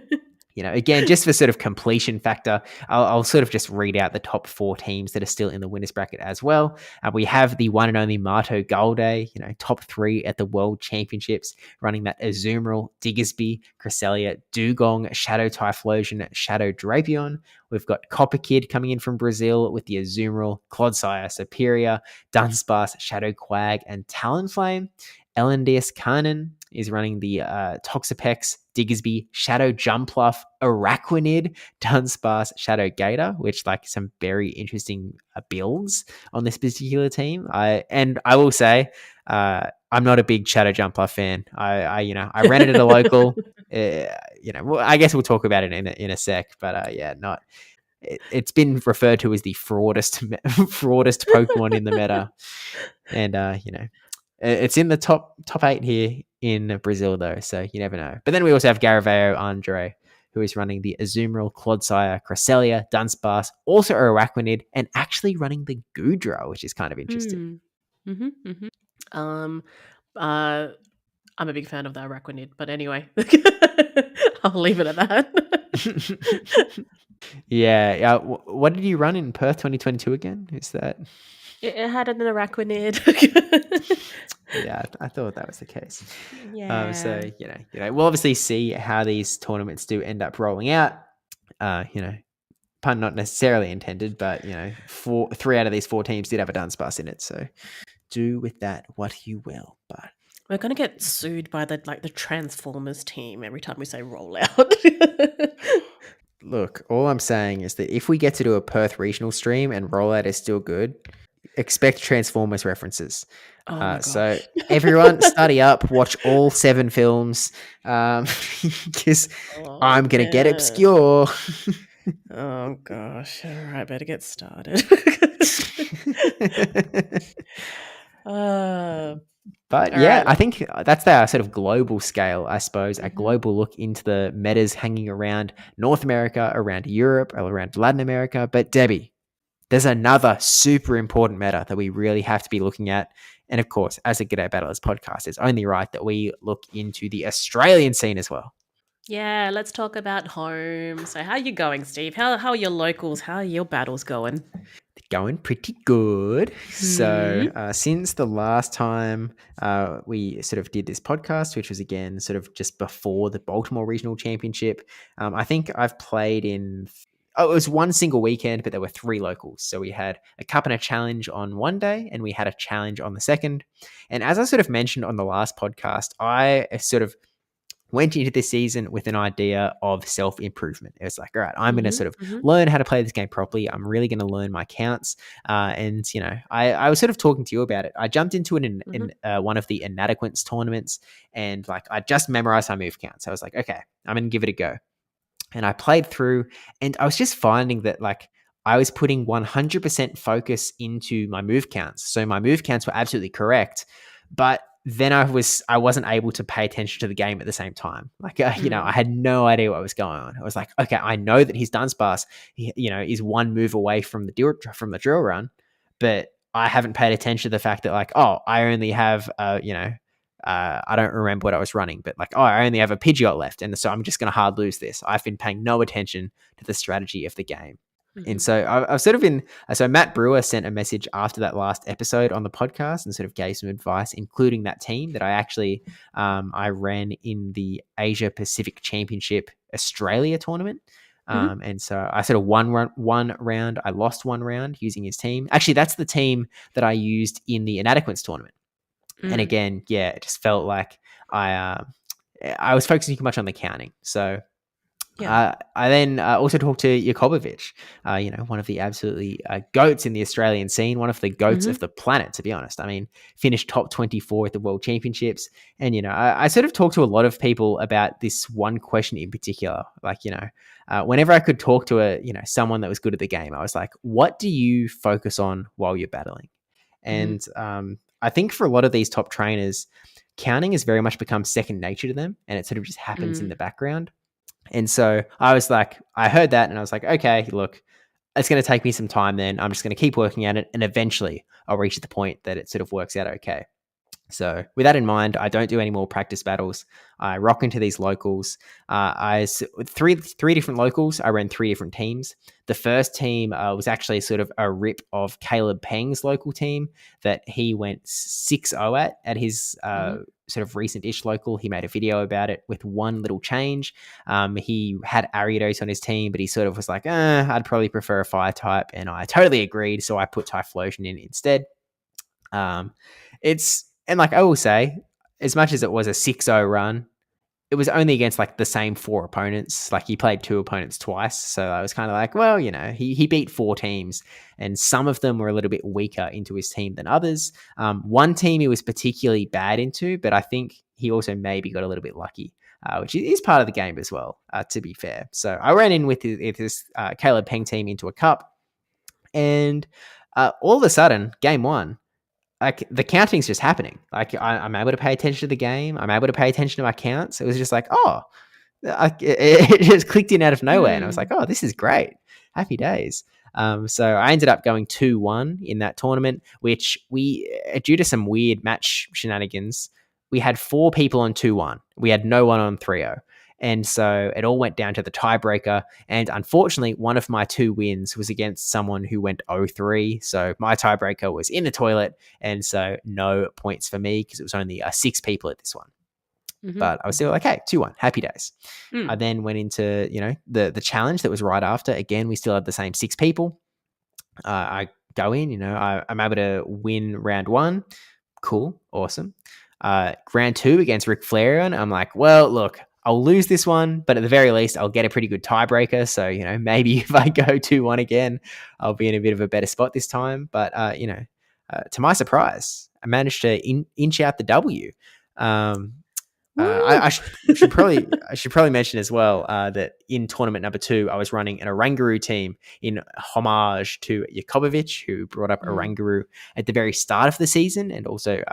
again, just for sort of completion factor, I'll sort of just read out the top 4 teams that are still in the winners bracket as well. We have the one and only Marto Galde, top 3 at the World Championships, running that Azumarill, Diggersby, Cresselia, Dugong, Shadow Typhlosion, Shadow Drapion. We've got Copper Kid coming in from Brazil with the Azumarill, Clodsire, Superior, Dunsparce, Shadow Quag, and Talonflame. Elendius Kanan is running the Toxapex, Diggersby, Shadow Jumpluff, Araquanid, Dunsparce, Shadow Gator, which like some very interesting builds on this particular team. I will say, I'm not a big Shadow Jumpluff fan. I ran it at a local. Well, I guess we'll talk about it in a sec. But not. It's been referred to as the fraudest Pokemon in the meta, and it's in the top 8 here in Brazil though, so you never know. But then we also have Garaveo Andre, who is running the Azumarill, Clodsire, Cresselia, Dunsparce, also Araquanid, and actually running the Goodra, which is kind of interesting. I'm a big fan of the Araquanid, but anyway, I'll leave it at that. Yeah. What did you run in Perth 2022 again? Is that? It had an Araquanid. Yeah, I thought that was the case. Yeah. So we'll obviously see how these tournaments do end up rolling out. Pun not necessarily intended, but 3 out of these 4 teams did have a Dunsparce in it. So do with that what you will. But we're gonna get sued by the Transformers team every time we say rollout. Look, all I'm saying is that if we get to do a Perth regional stream and rollout is still good, expect Transformers references. So everyone study up, watch all 7 films, because I'm going to get obscure. Oh gosh. All right, better get started. But yeah, I think that's our sort of global scale, I suppose, a global look into the metas hanging around North America, around Europe, around Latin America. But Debbie, there's another super important meta that we really have to be looking at. And of course, as a G'day Battlers podcast, it's only right that we look into the Australian scene as well. Yeah, let's talk about home. So how are you going, Steve? How are your locals? How are your battles going? Going pretty good. So since the last time we sort of did this podcast, which was again sort of just before the Baltimore Regional Championship, I think I've played in... it was one single weekend, but there were 3 locals. So we had a cup and a challenge on one day, and we had a challenge on the second. And as I sort of mentioned on the last podcast, I sort of went into this season with an idea of self-improvement. It was like, all right, I'm going to sort of learn how to play this game properly. I'm really going to learn my counts. And, I was sort of talking to you about it. I jumped into it in one of the Inadequates tournaments, and like I just memorized my move counts. I was like, okay, I'm going to give it a go. And I played through, and I was just finding that like I was putting 100% focus into my move counts. So my move counts were absolutely correct, but then I wasn't able to pay attention to the game at the same time. Like, I had no idea what was going on. I was like, okay, I know that his Dunsparce, is 1 move away from the drill run, but I haven't paid attention to the fact that like, oh, I only have, I don't remember what I was running, but like, oh, I only have a Pidgeot left. And so I'm just going to hard lose this. I've been paying no attention to the strategy of the game. And so I've sort of been, so Matt Brewer sent a message after that last episode on the podcast and sort of gave some advice, including that team that I actually, I ran in the Asia Pacific Championship Australia tournament. And so I sort of won one round. I lost 1 round using his team. Actually, that's the team that I used in the Inadequates tournament. And again, yeah, it just felt like I was focusing too much on the counting. So I then also talked to Jakobovic, one of the absolutely goats in the Australian scene, one of the goats of the planet, to be honest. I mean, finished top 24 at the World Championships. And, I sort of talked to a lot of people about this one question in particular. Like, whenever I could talk to someone that was good at the game, I was like, what do you focus on while you're battling? And I think for a lot of these top trainers, counting has very much become second nature to them, and it sort of just happens in the background. And so I was like, I heard that and I was like, okay, look, it's going to take me some time then. I'm just going to keep working at it, and eventually I'll reach the point that it sort of works out okay. So with that in mind, I don't do any more practice battles. I rock into these locals. Three different locals. I ran three different teams. The first team was actually sort of a rip of Caleb Peng's local team that he went 6-0 at his Mhm. sort of recent-ish local. He made a video about it with one little change. He had Ariados on his team, but he sort of was like, I'd probably prefer a fire type, and I totally agreed. So I put Typhlosion in instead. It's and like I will say, as much as it was a 6-0 run, it was only against like the same four opponents. Like he played two opponents twice, so I was kind of like, well, he beat four teams, and some of them were a little bit weaker into his team than others. One team he was particularly bad into, but I think he also maybe got a little bit lucky. Which is part of the game as well, to be fair. So I ran in with this Caleb Peng team into a cup, and all of a sudden, game one, like the counting's just happening. Like I'm able to pay attention to the game. I'm able to pay attention to my counts. It was just like, it just clicked in out of nowhere, and I was like, Mm. oh, this is great. Happy days. So I ended up going 2-1 in that tournament, which due to some weird match shenanigans, we had four people on 2-1. We had no one on 3-0. And so it all went down to the tiebreaker. And unfortunately, one of my two wins was against someone who went 0-3. So my tiebreaker was in the toilet. And so no points for me because it was only six people at this one. Mhm. But I was still like, hey, 2-1, happy days. I Mm. then went into, the challenge that was right after. Again, we still had the same six people. I go in, I'm able to win round one. Cool, awesome. Round two against Ric Flair, and I'm like, well, look, I'll lose this one, but at the very least, I'll get a pretty good tiebreaker. So, maybe if I go 2-1 again, I'll be in a bit of a better spot this time. But, to my surprise, I managed to inch out the W. Um, Woo! I should probably mention as well that in tournament number 2, I was running an Oranguru team in homage to Jakobovic, who brought up Mm. Oranguru at the very start of the season, and also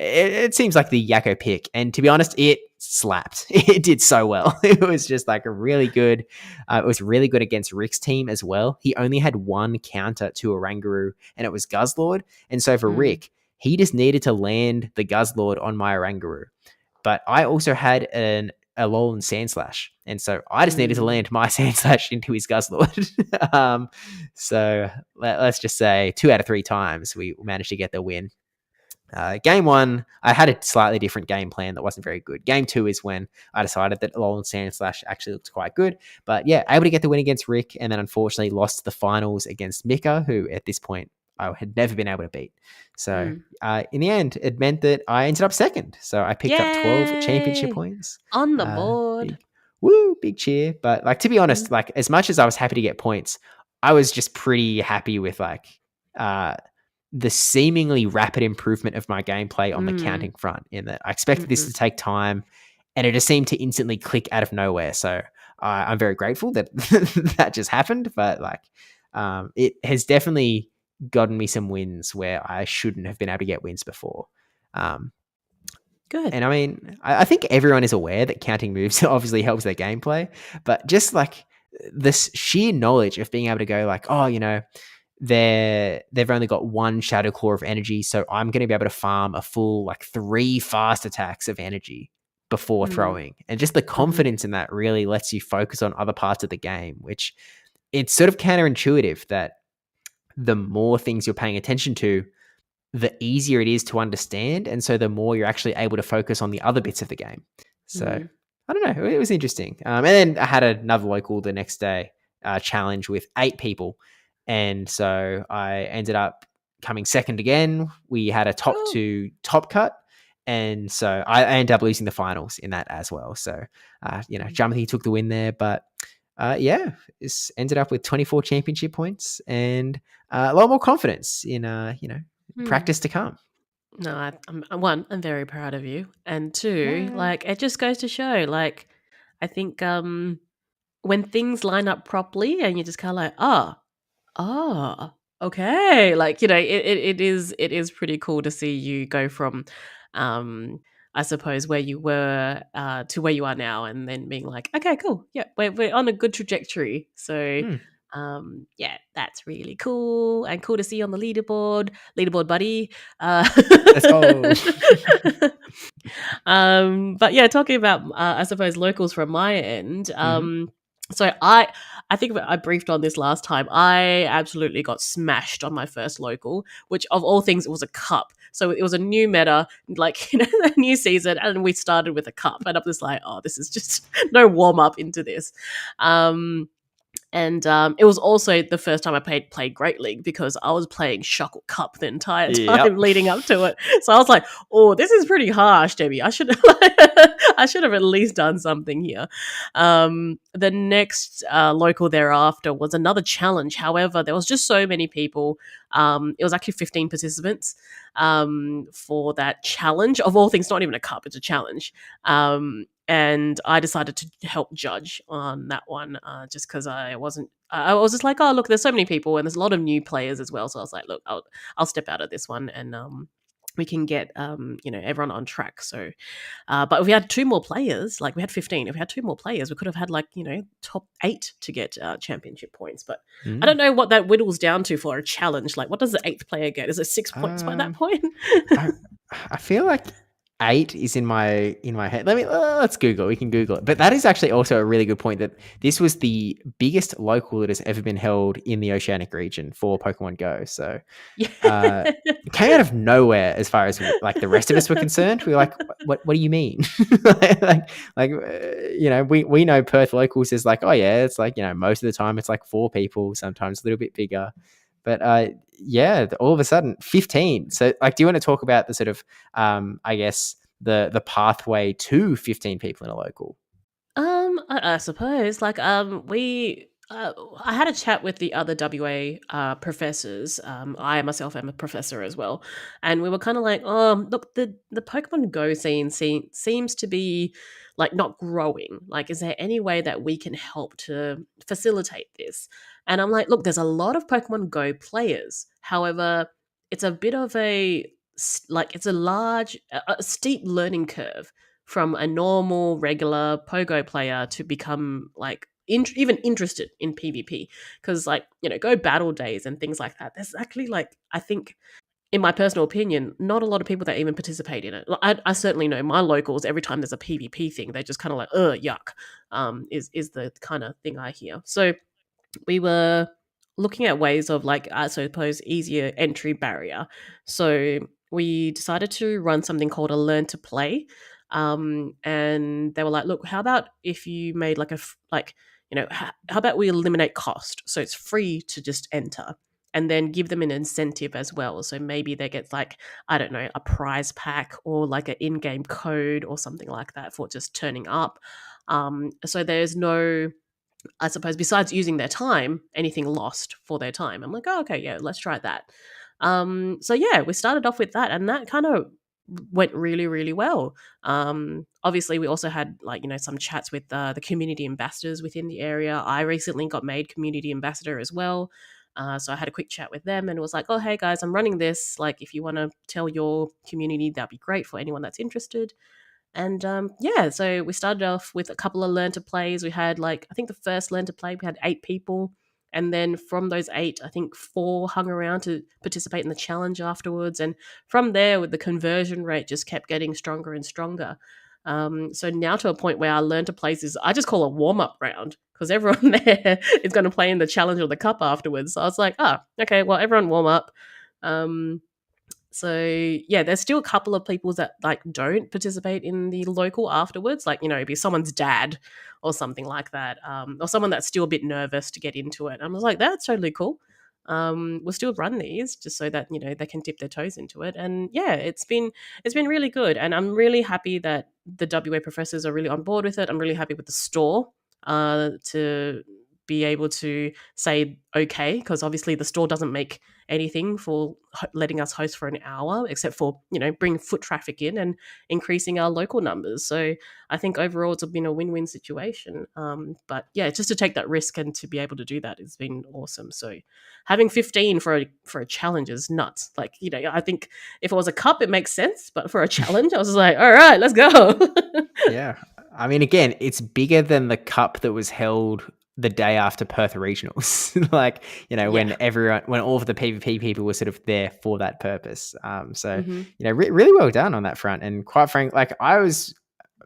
it seems like the Yakko pick. And to be honest, it slapped. It did so well. It was just like a really good. It was really good against Rick's team as well. He only had one counter to Oranguru, and it was Guzzlord. And so for Mm. Rick, he just needed to land the Guzzlord on my Oranguru. But I also had a Alolan Sandslash, and so I just needed to Mm. land my Sandslash into his Guzzlord. So let's just say 2 out of 3 times we managed to get the win. Game 1, I had a slightly different game plan that wasn't very good. Game 2 is when I decided that Alolan Sandslash actually looked quite good. But yeah, able to get the win against Rick, and then unfortunately lost the finals against Mika, who at this point I had never been able to beat. So Mm. in the end, it meant that I ended up second. So I picked up 12 championship Yay! points. On the board. Big, woo, big cheer. But like to be honest, Mhm. like as much as I was happy to get points, I was just pretty happy with like uh, the seemingly rapid improvement of my gameplay on the Mm. counting front. In that I expected this Mhm. to take time, and it just seemed to instantly click out of nowhere. So I'm very grateful that that just happened. But like, it has definitely gotten me some wins where I shouldn't have been able to get wins before. Um, Good. and I mean, I think everyone is aware that counting moves obviously helps their gameplay, but just like this sheer knowledge of being able to go like, oh, they've only got one Shadow Claw of energy, so I'm going to be able to farm a full like 3 fast attacks of energy before Mm. throwing, and just the Mhm. confidence in that really lets you focus on other parts of the game, which it's sort of counterintuitive that the more things you're paying attention to, the easier it is to understand. And so the more you're actually able to focus on the other bits of the game. So Mm. I don't know. It was interesting. And then I had another local the next day challenge with 8 people. And so I ended up coming second again. We had a top Oh. 2 top cut. And so I ended up losing the finals in that as well. So, Mm. Jamthi took the win there. But yeah, this ended up with 24 championship points and a lot more confidence in, Mm. practice to come. No, one, I'm very proud of you, and two, Yeah. like it just goes to show, like I think when things line up properly, and you're just kind of like, okay, like it is pretty cool to see you go from, um, I suppose where you were to where you are now, and then being like, okay, cool, yeah, we're on a good trajectory. So Mm. Yeah, that's really cool and cool to see on the leaderboard buddy. Let's go. But yeah, talking about I suppose locals from my end. Mhm. So I think I briefed on this last time. I absolutely got smashed on my first local, which of all things it was a cup. So it was a new meta, like a new season, and we started with a cup, and I'm just like, oh, this is just no warm up into this. Um, and it was also the first time I played Great League because I was playing Shuckle Cup the entire time Yep. leading up to it. So I was like, "Oh, this is pretty harsh, Debbie. I should I should have at least done something here." The next local thereafter was another challenge. However, there was just so many people. It was actually 15 participants for that challenge. Of all things, not even a cup; it's a challenge. And I decided to help judge on that one just because I wasn't. I was just like, oh look, there's so many people and there's a lot of new players as well. So I was like, look, I'll step out of this one and we can get everyone on track. So, but if we had two more players, like we had 15. If we had two more players, we could have had like top 8 to get championship points. But I don't Mm. know what that whittles down to for a challenge. Like, what does the 8th player get? Is it 6 points by that Um, point? I I feel like 8 is in my head. Let's Google. We can Google it. But that is actually also a really good point that this was the biggest local that has ever been held in the Oceanic region for Pokemon Go. So Yeah. it came out of nowhere as far as like the rest of us were concerned. We were like, what do you mean? We know Perth locals is like, oh yeah, it's like, most of the time it's like 4 people, sometimes a little bit bigger. But yeah, all of a sudden 15. So like, do you want to talk about the sort of, I guess the pathway to 15 people in a local? I suppose like we I had a chat with the other WA professors. I myself am a professor as well, and we were kind of like, oh, look, the Pokemon Go seems to be like not growing. Like, is there any way that we can help to facilitate this? And I'm like, look, there's a lot of Pokemon Go players. However, it's a bit of it's a a steep learning curve from a normal regular pogo player to become like even interested in PvP because like go battle days and things like that. There's actually like I think in my personal opinion, not a lot of people that even participate in it. I certainly know my locals. Every time there's a PvP thing, they're just kind of like, yuck. Is the kind of thing I hear. So we were looking at ways of like I suppose easier entry barrier. So we decided to run something called a learn to play. And they were like, look, how about if you made like how about we eliminate cost so it's free to just enter and then give them an incentive as well. So maybe they get like, I don't know, a prize pack or like an in-game code or something like that for just turning up. So there's no, I suppose, besides using their time, anything lost for their time. I'm like, oh, okay, yeah, let's try that. So yeah, we started off with that, and that kind of went really, really well. Obviously, we also had like some chats with the community ambassadors within the area. I recently got made community ambassador as well. So I had a quick chat with them and it was like, oh, hey guys, I'm running this. Like, if you want to tell your community, that'd be great for anyone that's interested. And yeah, so we started off with a couple of learn to plays. We had like, I think the first learn to play, we had 8 people. And then from those 8, I think 4 hung around to participate in the challenge afterwards. And from there, with the conversion rate just kept getting stronger and stronger. So now to a point where our learn to plays is, I just call a warm up round because everyone there is going to play in the challenge or the cup afterwards. So I was like, okay, well, everyone warm up. Um, so yeah, there's still a couple of people that like don't participate in the local afterwards, like it'd be someone's dad or something like that, or someone that's still a bit nervous to get into it. I was like, that's totally cool. We'll still run these just so that they can dip their toes into it, and yeah, it's been really good, and I'm really happy that the WA professors are really on board with it. I'm really happy with the store to be able to say okay, because obviously the store doesn't make anything for letting us host for an hour except for bringing foot traffic in and increasing our local numbers. So I think overall it's been a win-win situation. But yeah, just to take that risk and to be able to do that has been awesome. So having 15 for a challenge is nuts. Like I think if it was a cup it makes sense, but for a challenge I was just like, all right, let's go. Yeah. I mean, again, it's bigger than the cup that was held the day after Perth regionals, like, Yeah. when all of the PvP people were sort of there for that purpose. So, Hmm. really well done on that front. And quite frankly, like, I was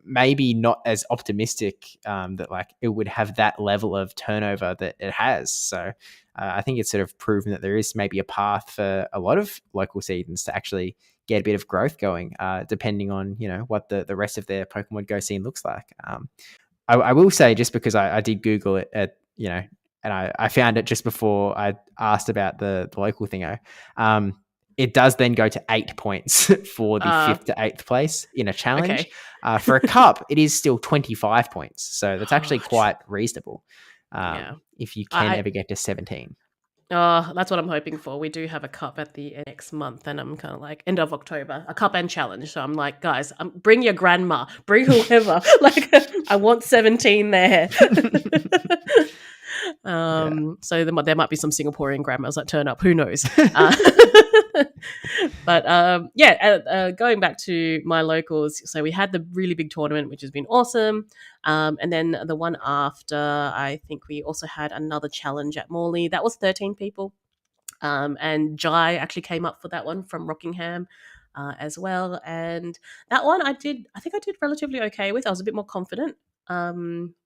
maybe not as optimistic that like it would have that level of turnover that it has. So I think it's sort of proven that there is maybe a path for a lot of local seasons to actually get a bit of growth going, depending on what the rest of their Pokemon Go scene looks like. I will say, just because I did Google it and I found it just before I asked about the local thingo. It does then go to 8 points for the Uh, 5th to 8th place in a challenge. okay. For a cup, it is still 25 points. So that's actually Oh, quite reasonable, yeah. if you can I ever get to 17. That's what I'm hoping for. We do have a cup at the next month, and I'm kind of like end of October, a cup and challenge. So I'm like, guys, bring your grandma, bring whoever. Like, I want 17 there. Yeah. So there might be some Singaporean grandmas that turn up. Who knows? But going back to my locals, so we had the really big tournament, which has been awesome. And then the one after, I think we also had another challenge at Morley. That was 13 people. And Jai actually came up for that one from Rockingham as well. And that one I think I did relatively okay with. I was a bit more confident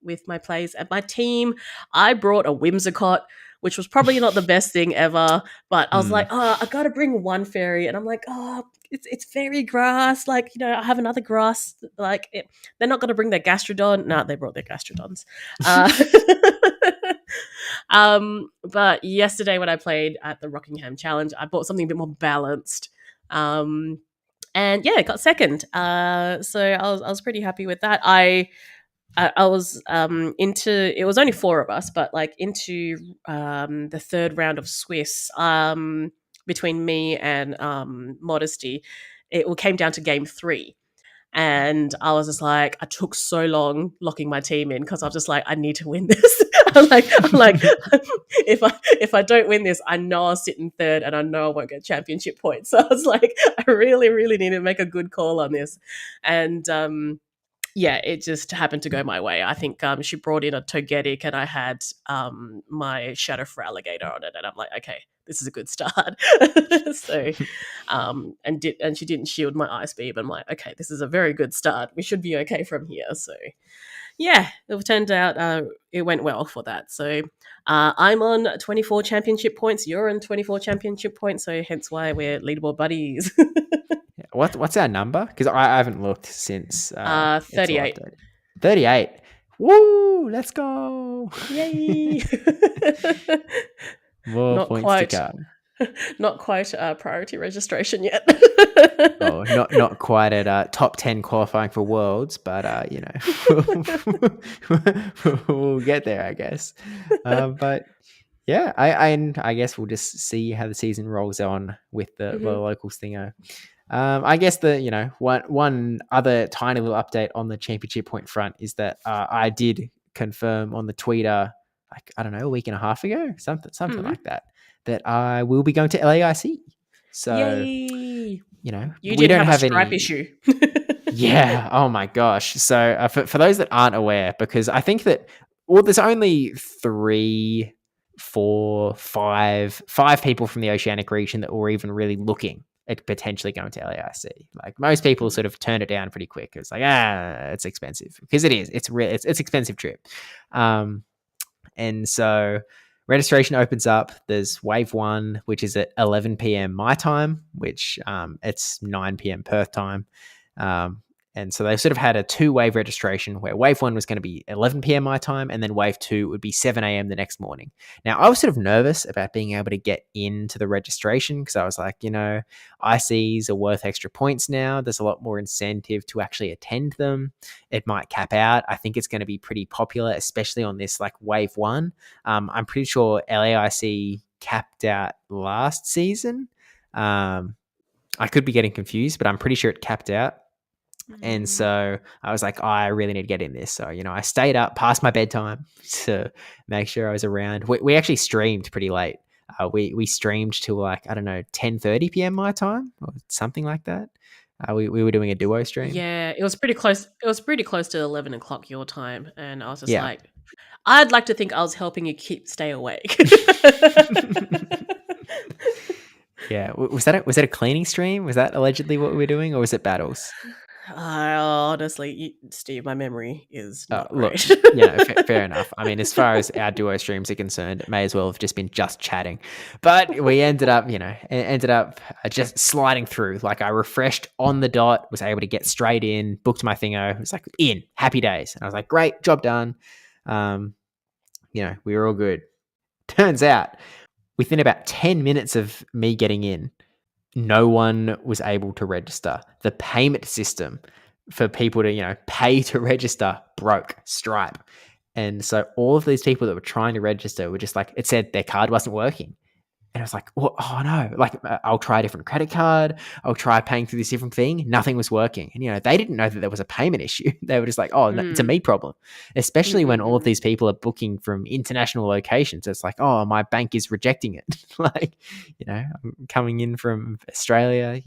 with my plays. And my team, I brought a Whimsicott, which was probably not the best thing ever. But I was Hmm. like, oh, I got to bring one fairy. And I'm like, oh, it's fairy grass. Like, I have another grass. Like, they're not going to bring their Gastrodon. No, they brought their Gastrodons. Uh, but yesterday when I played at the Rockingham Challenge, I bought something a bit more balanced. And yeah, it got second. So I was pretty happy with that. I was into, it was only four of us, but like into the third round of Swiss, between me and Modesty, it came down to game three. And I was just like, I took so long locking my team in because I was just like, I need to win this. I'm like, if I don't win this, I know I'll sit in third and I know I won't get championship points. So I was like, I really, really need to make a good call on this. And yeah, it just happened to go my way. I think she brought in a Togetic and I had my Shadow for Alligator on it, and I'm like, okay, this is a good start. So, and she didn't shield my Ice Beam. I'm like, okay, this is a very good start. We should be okay from here. So, yeah, it turned out it went well for that. So, I'm on 24 championship points. You're on 24 championship points. So, hence why we're leaderboard buddies. What's our number? Because I haven't looked since it's all 38. updated. 38. Woo! Let's go. Yay! More not points to quite, come. not quite priority registration yet. Oh, not quite at top 10 qualifying for Worlds, but we'll get there, I guess. But yeah, I guess we'll just see how the season rolls on with the Mhm. locals thing. I guess the one other tiny little update on the championship point front is that I did confirm on the Twitter, like, I don't know, a week and a half ago, something Mhm. like that I will be going to LAIC. So Yay! You we didn't don't have a have stripe any. issue. Yeah. Oh my gosh. So for those that aren't aware, because I think that, well, there's only 3, 4, 5 people from the Oceanic region that were even really looking at potentially going to LAIC. Like, most people Mhm. sort of turned it down pretty quick. It's like, it's expensive, because it is. It's real. It's expensive trip. And so registration opens up. There's wave 1, which is at 11 p.m. my time, which it's 9 p.m. Perth time. And so they sort of had a 2-wave registration where wave 1 was going to be 11 p.m. my time, and then wave 2 would be 7 a.m. the next morning. Now, I was sort of nervous about being able to get into the registration, because I was like, ICs are worth extra points now. There's a lot more incentive to actually attend them. It might cap out. I think it's going to be pretty popular, especially on this like wave 1. I'm pretty sure LAIC capped out last season. I could be getting confused, but I'm pretty sure it capped out. And Mm. so I was like, I really need to get in this. So, I stayed up past my bedtime to make sure I was around. We actually streamed pretty late. We streamed till like, I don't know, 10:30 p.m. my time or something like that. We were doing a duo stream. Yeah, it was pretty close. It was pretty close to 11 o'clock your time, and I was just Yeah. like, I'd like to think I was helping you stay awake. Yeah, was that a cleaning stream? Was that allegedly what we were doing, or was it battles? Honestly, Steve, my memory is not Look, great. fair enough. I mean, as far as our duo streams are concerned, it may as well have just been just chatting. But we ended up, just sliding through. Like I refreshed on the dot, was able to get straight in, booked my thingo. It was like in, happy days, and I was like, great, job done. We were all good. Turns out, within about 10 minutes of me getting in, no one was able to register. The payment system for people to, pay to register broke, Stripe. And so all of these people that were trying to register were just like, it said their card wasn't working. And I was like, oh no, like I'll try a different credit card. I'll try paying through this different thing. Nothing was working. And, they didn't know that there was a payment issue. They were just like, oh, no, it's a me problem, especially when all of these people are booking from international locations. It's like, oh, my bank is rejecting it. Like, I'm coming in from Australia,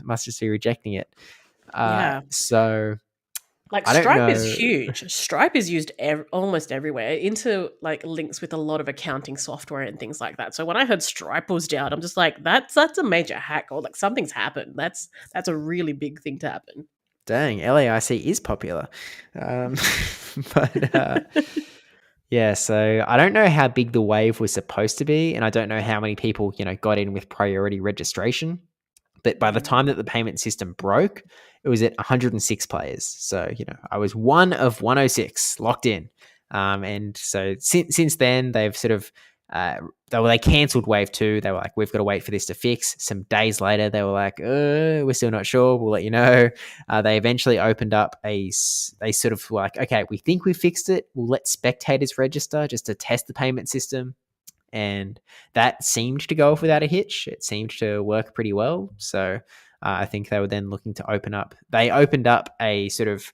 must just be rejecting it. Yeah. So Like I don't Stripe is know. huge. Stripe is used almost everywhere, into like links with a lot of accounting software and things like that. So when I heard Stripe was down, I'm just like, that's a major hack, or like something's happened. That's a really big thing to happen. Dang, LAIC is popular. But yeah, so I don't know how big the wave was supposed to be, and I don't know how many people, got in with priority registration. But by the time that the payment system broke, it was at 106 players. So, I was one of 106 locked in. And so since then, they've sort of, they cancelled wave 2. They were like, we've got to wait for this to fix. Some days later, they were like, we're still not sure. We'll let you know. They eventually opened up they sort of like, okay, we think we fixed it. We'll let spectators register just to test the payment system. And that seemed to go off without a hitch. It seemed to work pretty well. So I think they were then looking to open up. They opened up a sort of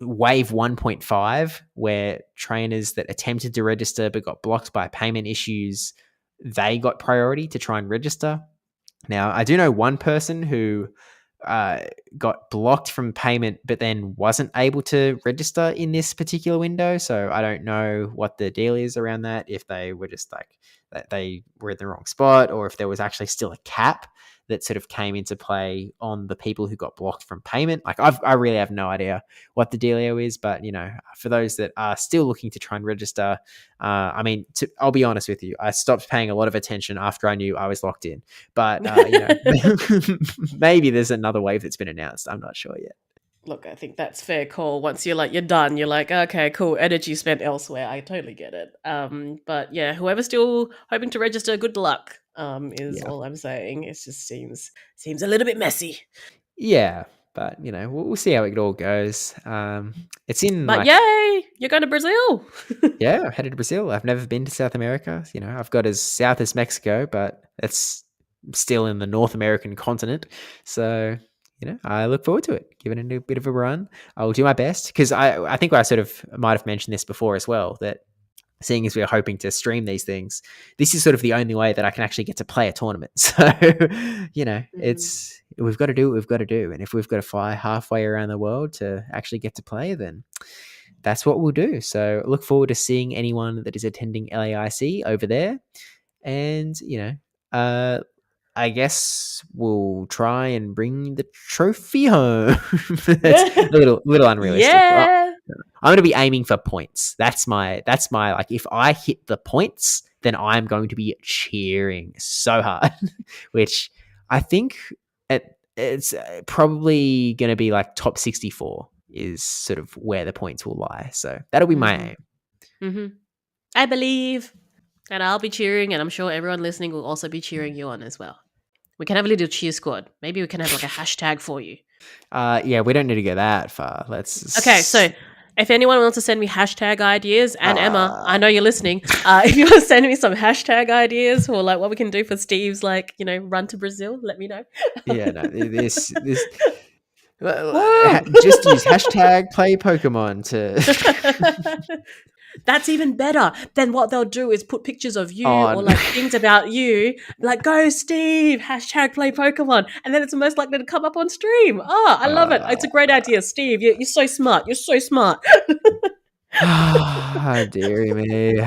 wave 1.5 where trainers that attempted to register but got blocked by payment issues, they got priority to try and register. Now, I do know one person who got blocked from payment but then wasn't able to register in this particular window. So I don't know what the deal is around that, if they were just like that they were in the wrong spot, or if there was actually still a cap that sort of came into play on the people who got blocked from payment. Like I really have no idea what the dealio is, but for those that are still looking to try and register, I'll be honest with you, I stopped paying a lot of attention after I knew I was locked in. But maybe there's another wave that's been announced. I'm not sure yet. Look, I think that's fair call. Once you're done, you're like, okay, cool, energy spent elsewhere. I totally get it. But yeah, whoever's still hoping to register, good luck. Is all I'm saying. It just seems a little bit messy. Yeah, but we'll see how it all goes. It's in. But yay, you're going to Brazil. Yeah, I'm headed to Brazil. I've never been to South America. I've got as south as Mexico, but it's still in the North American continent. So I look forward to it, giving it a bit of a run. I'll do my best, because I think I sort of might have mentioned this before as well, that seeing as we're hoping to stream these things, this is sort of the only way that I can actually get to play a tournament. So, it's, we've got to do what we've got to do. And if we've got to fly halfway around the world to actually get to play, then that's what we'll do. So look forward to seeing anyone that is attending LAIC over there. And, I guess we'll try and bring the trophy home. That's a little unrealistic. Yeah. I'm going to be aiming for points. That's my like, if I hit the points, then I'm going to be cheering so hard, which I think it's probably going to be like top 64 is sort of where the points will lie. So that'll be my aim. Mm-hmm. I believe. And I'll be cheering, and I'm sure everyone listening will also be cheering you on as well. We can have a little cheer squad. Maybe we can have like a hashtag for you. Yeah, we don't need to go that far. Okay, so if anyone wants to send me hashtag ideas, and Emma, I know you're listening. If you want to send me some hashtag ideas for like what we can do for Steve's run to Brazil, let me know. Yeah, no, this just use hashtag play Pokemon to. That's even better. Then what they'll do is put pictures of you or like things about you, like go Steve, hashtag play Pokemon, and then it's most likely to come up on stream. Oh, I love it. It's a great idea, Steve. You're so smart. You're so smart. Oh, dearie me.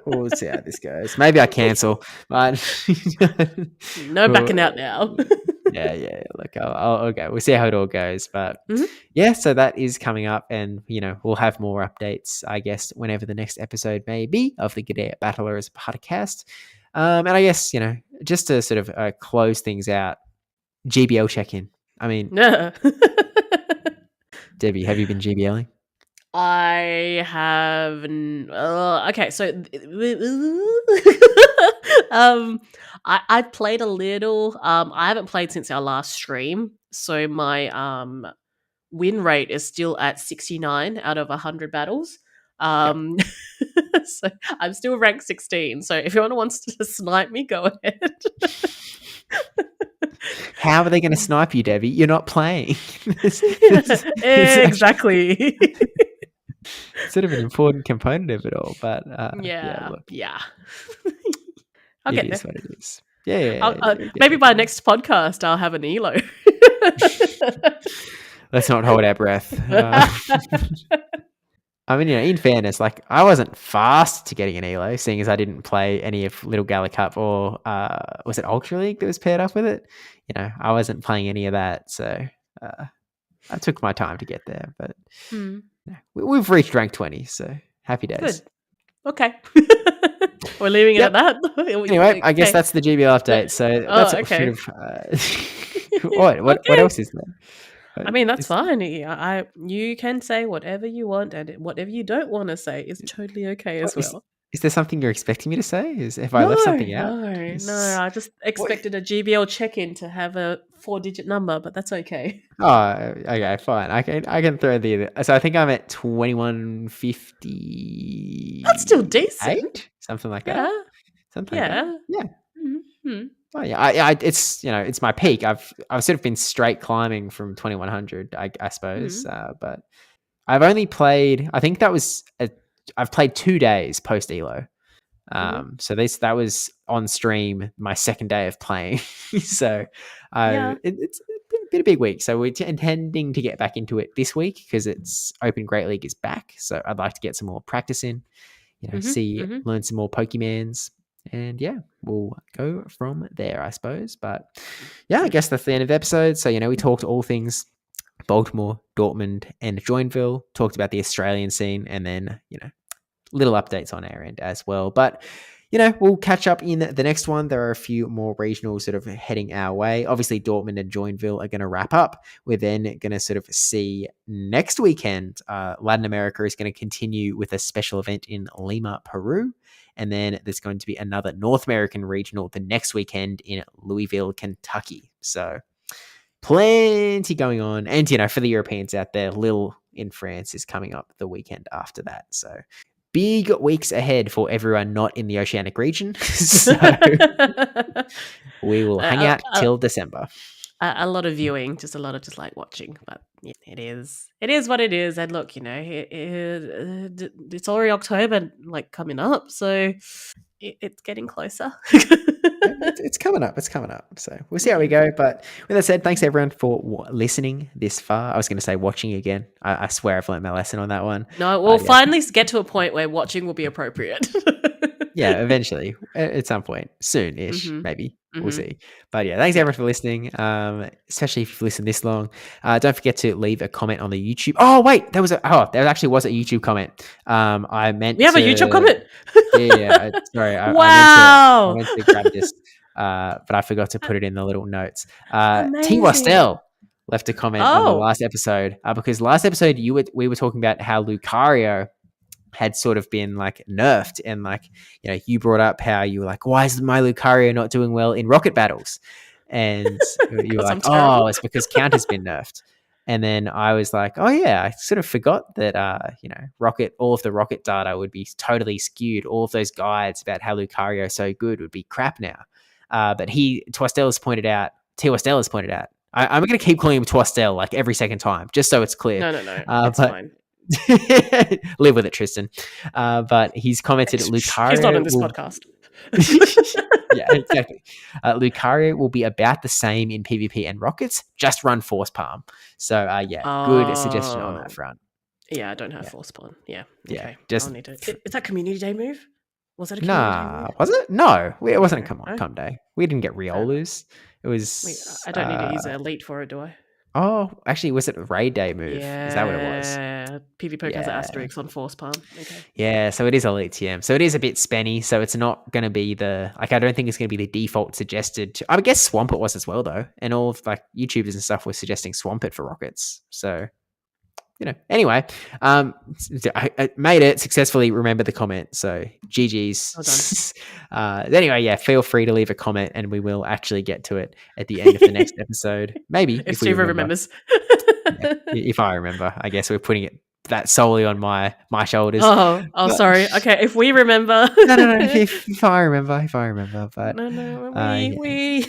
We'll see how this goes. Maybe I cancel, but No backing out now. yeah. Look, I'll go. We'll see how it all goes. But Mhm. yeah, so that is coming up, and we'll have more updates, I guess, whenever the next episode may be of the G'day Battlers podcast. And I guess just to sort of close things out, GBL check-in. I mean, Yeah. Debbie, have you been GBLing? I have okay, so I played a little. I haven't played since our last stream, so my win rate is still at 69 out of 100 battles. Yep. Um, so I'm still ranked 16. So if anyone wants to snipe me, go ahead. How are they going to snipe you, Debbie? You're not playing. It's Exactly. sort of an important component of it all, but look, Yeah. I'll it get is there. what it is. Yeah. Maybe by next podcast, I'll have an elo. Let's not hold our breath. I mean, in fairness, like I wasn't fast to getting an elo, seeing as I didn't play any of Little Gala Cup or was it Ultra League that was paired up with it? I wasn't playing any of that, so I took my time to get there. But we've reached rank 20, so happy days. Good. Okay. We're leaving it at that. Anyway, I guess that's the GBL update. So that's okay. sort of. What else is there? I mean, that's fine. You can say whatever you want, and whatever you don't want to say is totally okay as well. Is there something you're expecting me to say? If I left something out? No. I just expected a GBL check-in to have a 4-digit number, but that's okay. Oh, okay, fine. I can throw the. So I think I'm at 2150. That's still decent. Something like that. Something like that. Yeah. Mm-hmm. Oh yeah, it's it's my peak. I've sort of been straight climbing from 2100, I suppose. But I've only played. I think that was I've played 2 days post elo. So that was on stream my second day of playing. So it's been a big week. So we're intending to get back into it this week because it's Open Great League is back. So I'd like to get some more practice in. Learn some more Pokemans. And yeah, we'll go from there, I suppose. But yeah, I guess that's the end of the episode. So, we talked all things Baltimore, Dortmund, and Joinville, talked about the Australian scene, and then, little updates on our end as well. But, we'll catch up in the next one. There are a few more regionals sort of heading our way. Obviously, Dortmund and Joinville are going to wrap up. We're then going to sort of see next weekend, Latin America is going to continue with a special event in Lima, Peru. And then there's going to be another North American regional the next weekend in Louisville, Kentucky. So plenty going on. And, for the Europeans out there, Lille in France is coming up the weekend after that. So big weeks ahead for everyone not in the Oceanic region. So we will hang out till December. A lot of viewing, just a lot of like watching, but yeah, it is what it is. And look, it's already October, like coming up, so it's getting closer. It's coming up. So we'll see how we go. But with that said, thanks everyone for listening this far. I was going to say watching again. I swear I've learned my lesson on that one. No, we'll finally get to a point where watching will be appropriate. Yeah, eventually, at some point, soon-ish, maybe. We'll see. But yeah, thanks everyone for listening, especially if you've listened this long. Don't forget to leave a comment on the YouTube. Oh, wait, there actually was a YouTube comment. I meant we have a YouTube comment? Yeah, sorry. Wow. I meant to grab this, but I forgot to put it in the little notes. T. Wastel left a comment on the last episode, because last episode we were talking about how Lucario had sort of been like nerfed, and like you brought up how you were like, why is my Lucario not doing well in rocket battles? And you were like, oh, it's because counter's been nerfed. And then I was like, oh yeah, I sort of forgot that all of the rocket data would be totally skewed. All of those guides about how Lucario is so good would be crap now. But T. Wastel has pointed out, I'm going to keep calling him Twastel like every second time, just so it's clear. No, it's fine. Live with it, Tristan. But he's commented, Lucario. He's not in this podcast. Yeah, exactly. Lucario will be about the same in PvP and rockets. Just run Force Palm. So, good suggestion on that front. Yeah, I don't have Yeah. force spawn. Yeah. Yeah. Okay. I'll Just need to. Is that community day move? Was that a community day nah, move? was it? No, it wasn't a No. No? come day. We didn't get Uh, Riolos. It wait, was I don't need to use elite for it, do I? actually, was it a raid day move? Is that what it was? Yeah. PvPoke has an Yeah. asterisk on force palm. Okay. Yeah, so it is elite TM. So it is a bit spenny. So it's not going to be I don't think it's going to be the default suggested. I guess Swampert was as well, though. And all of like YouTubers and stuff were suggesting Swampert for rockets. So, anyway, I made it successfully. Remember the comment. So GG's. Well done. Anyway, yeah, feel free to leave a comment and we will actually get to it at the end of the next episode. Maybe If if we Steve remember. remembers. Yeah, if I remember, I guess we're putting it that solely on my shoulders. Oh, But- sorry. Okay, if we remember. no. If I remember, but No. yeah. We.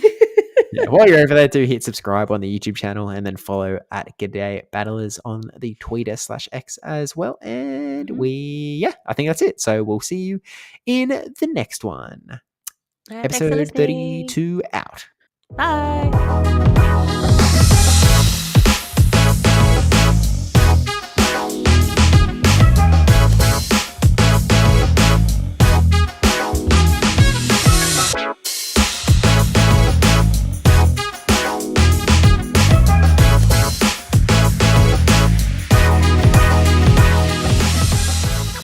Yeah, while you're over there, do hit subscribe on the YouTube channel and then follow at G'day Battlers on the Twitter/X as well. And I think that's it. So we'll see you in the next one. Thanks for Episode listening. 32 out. Bye.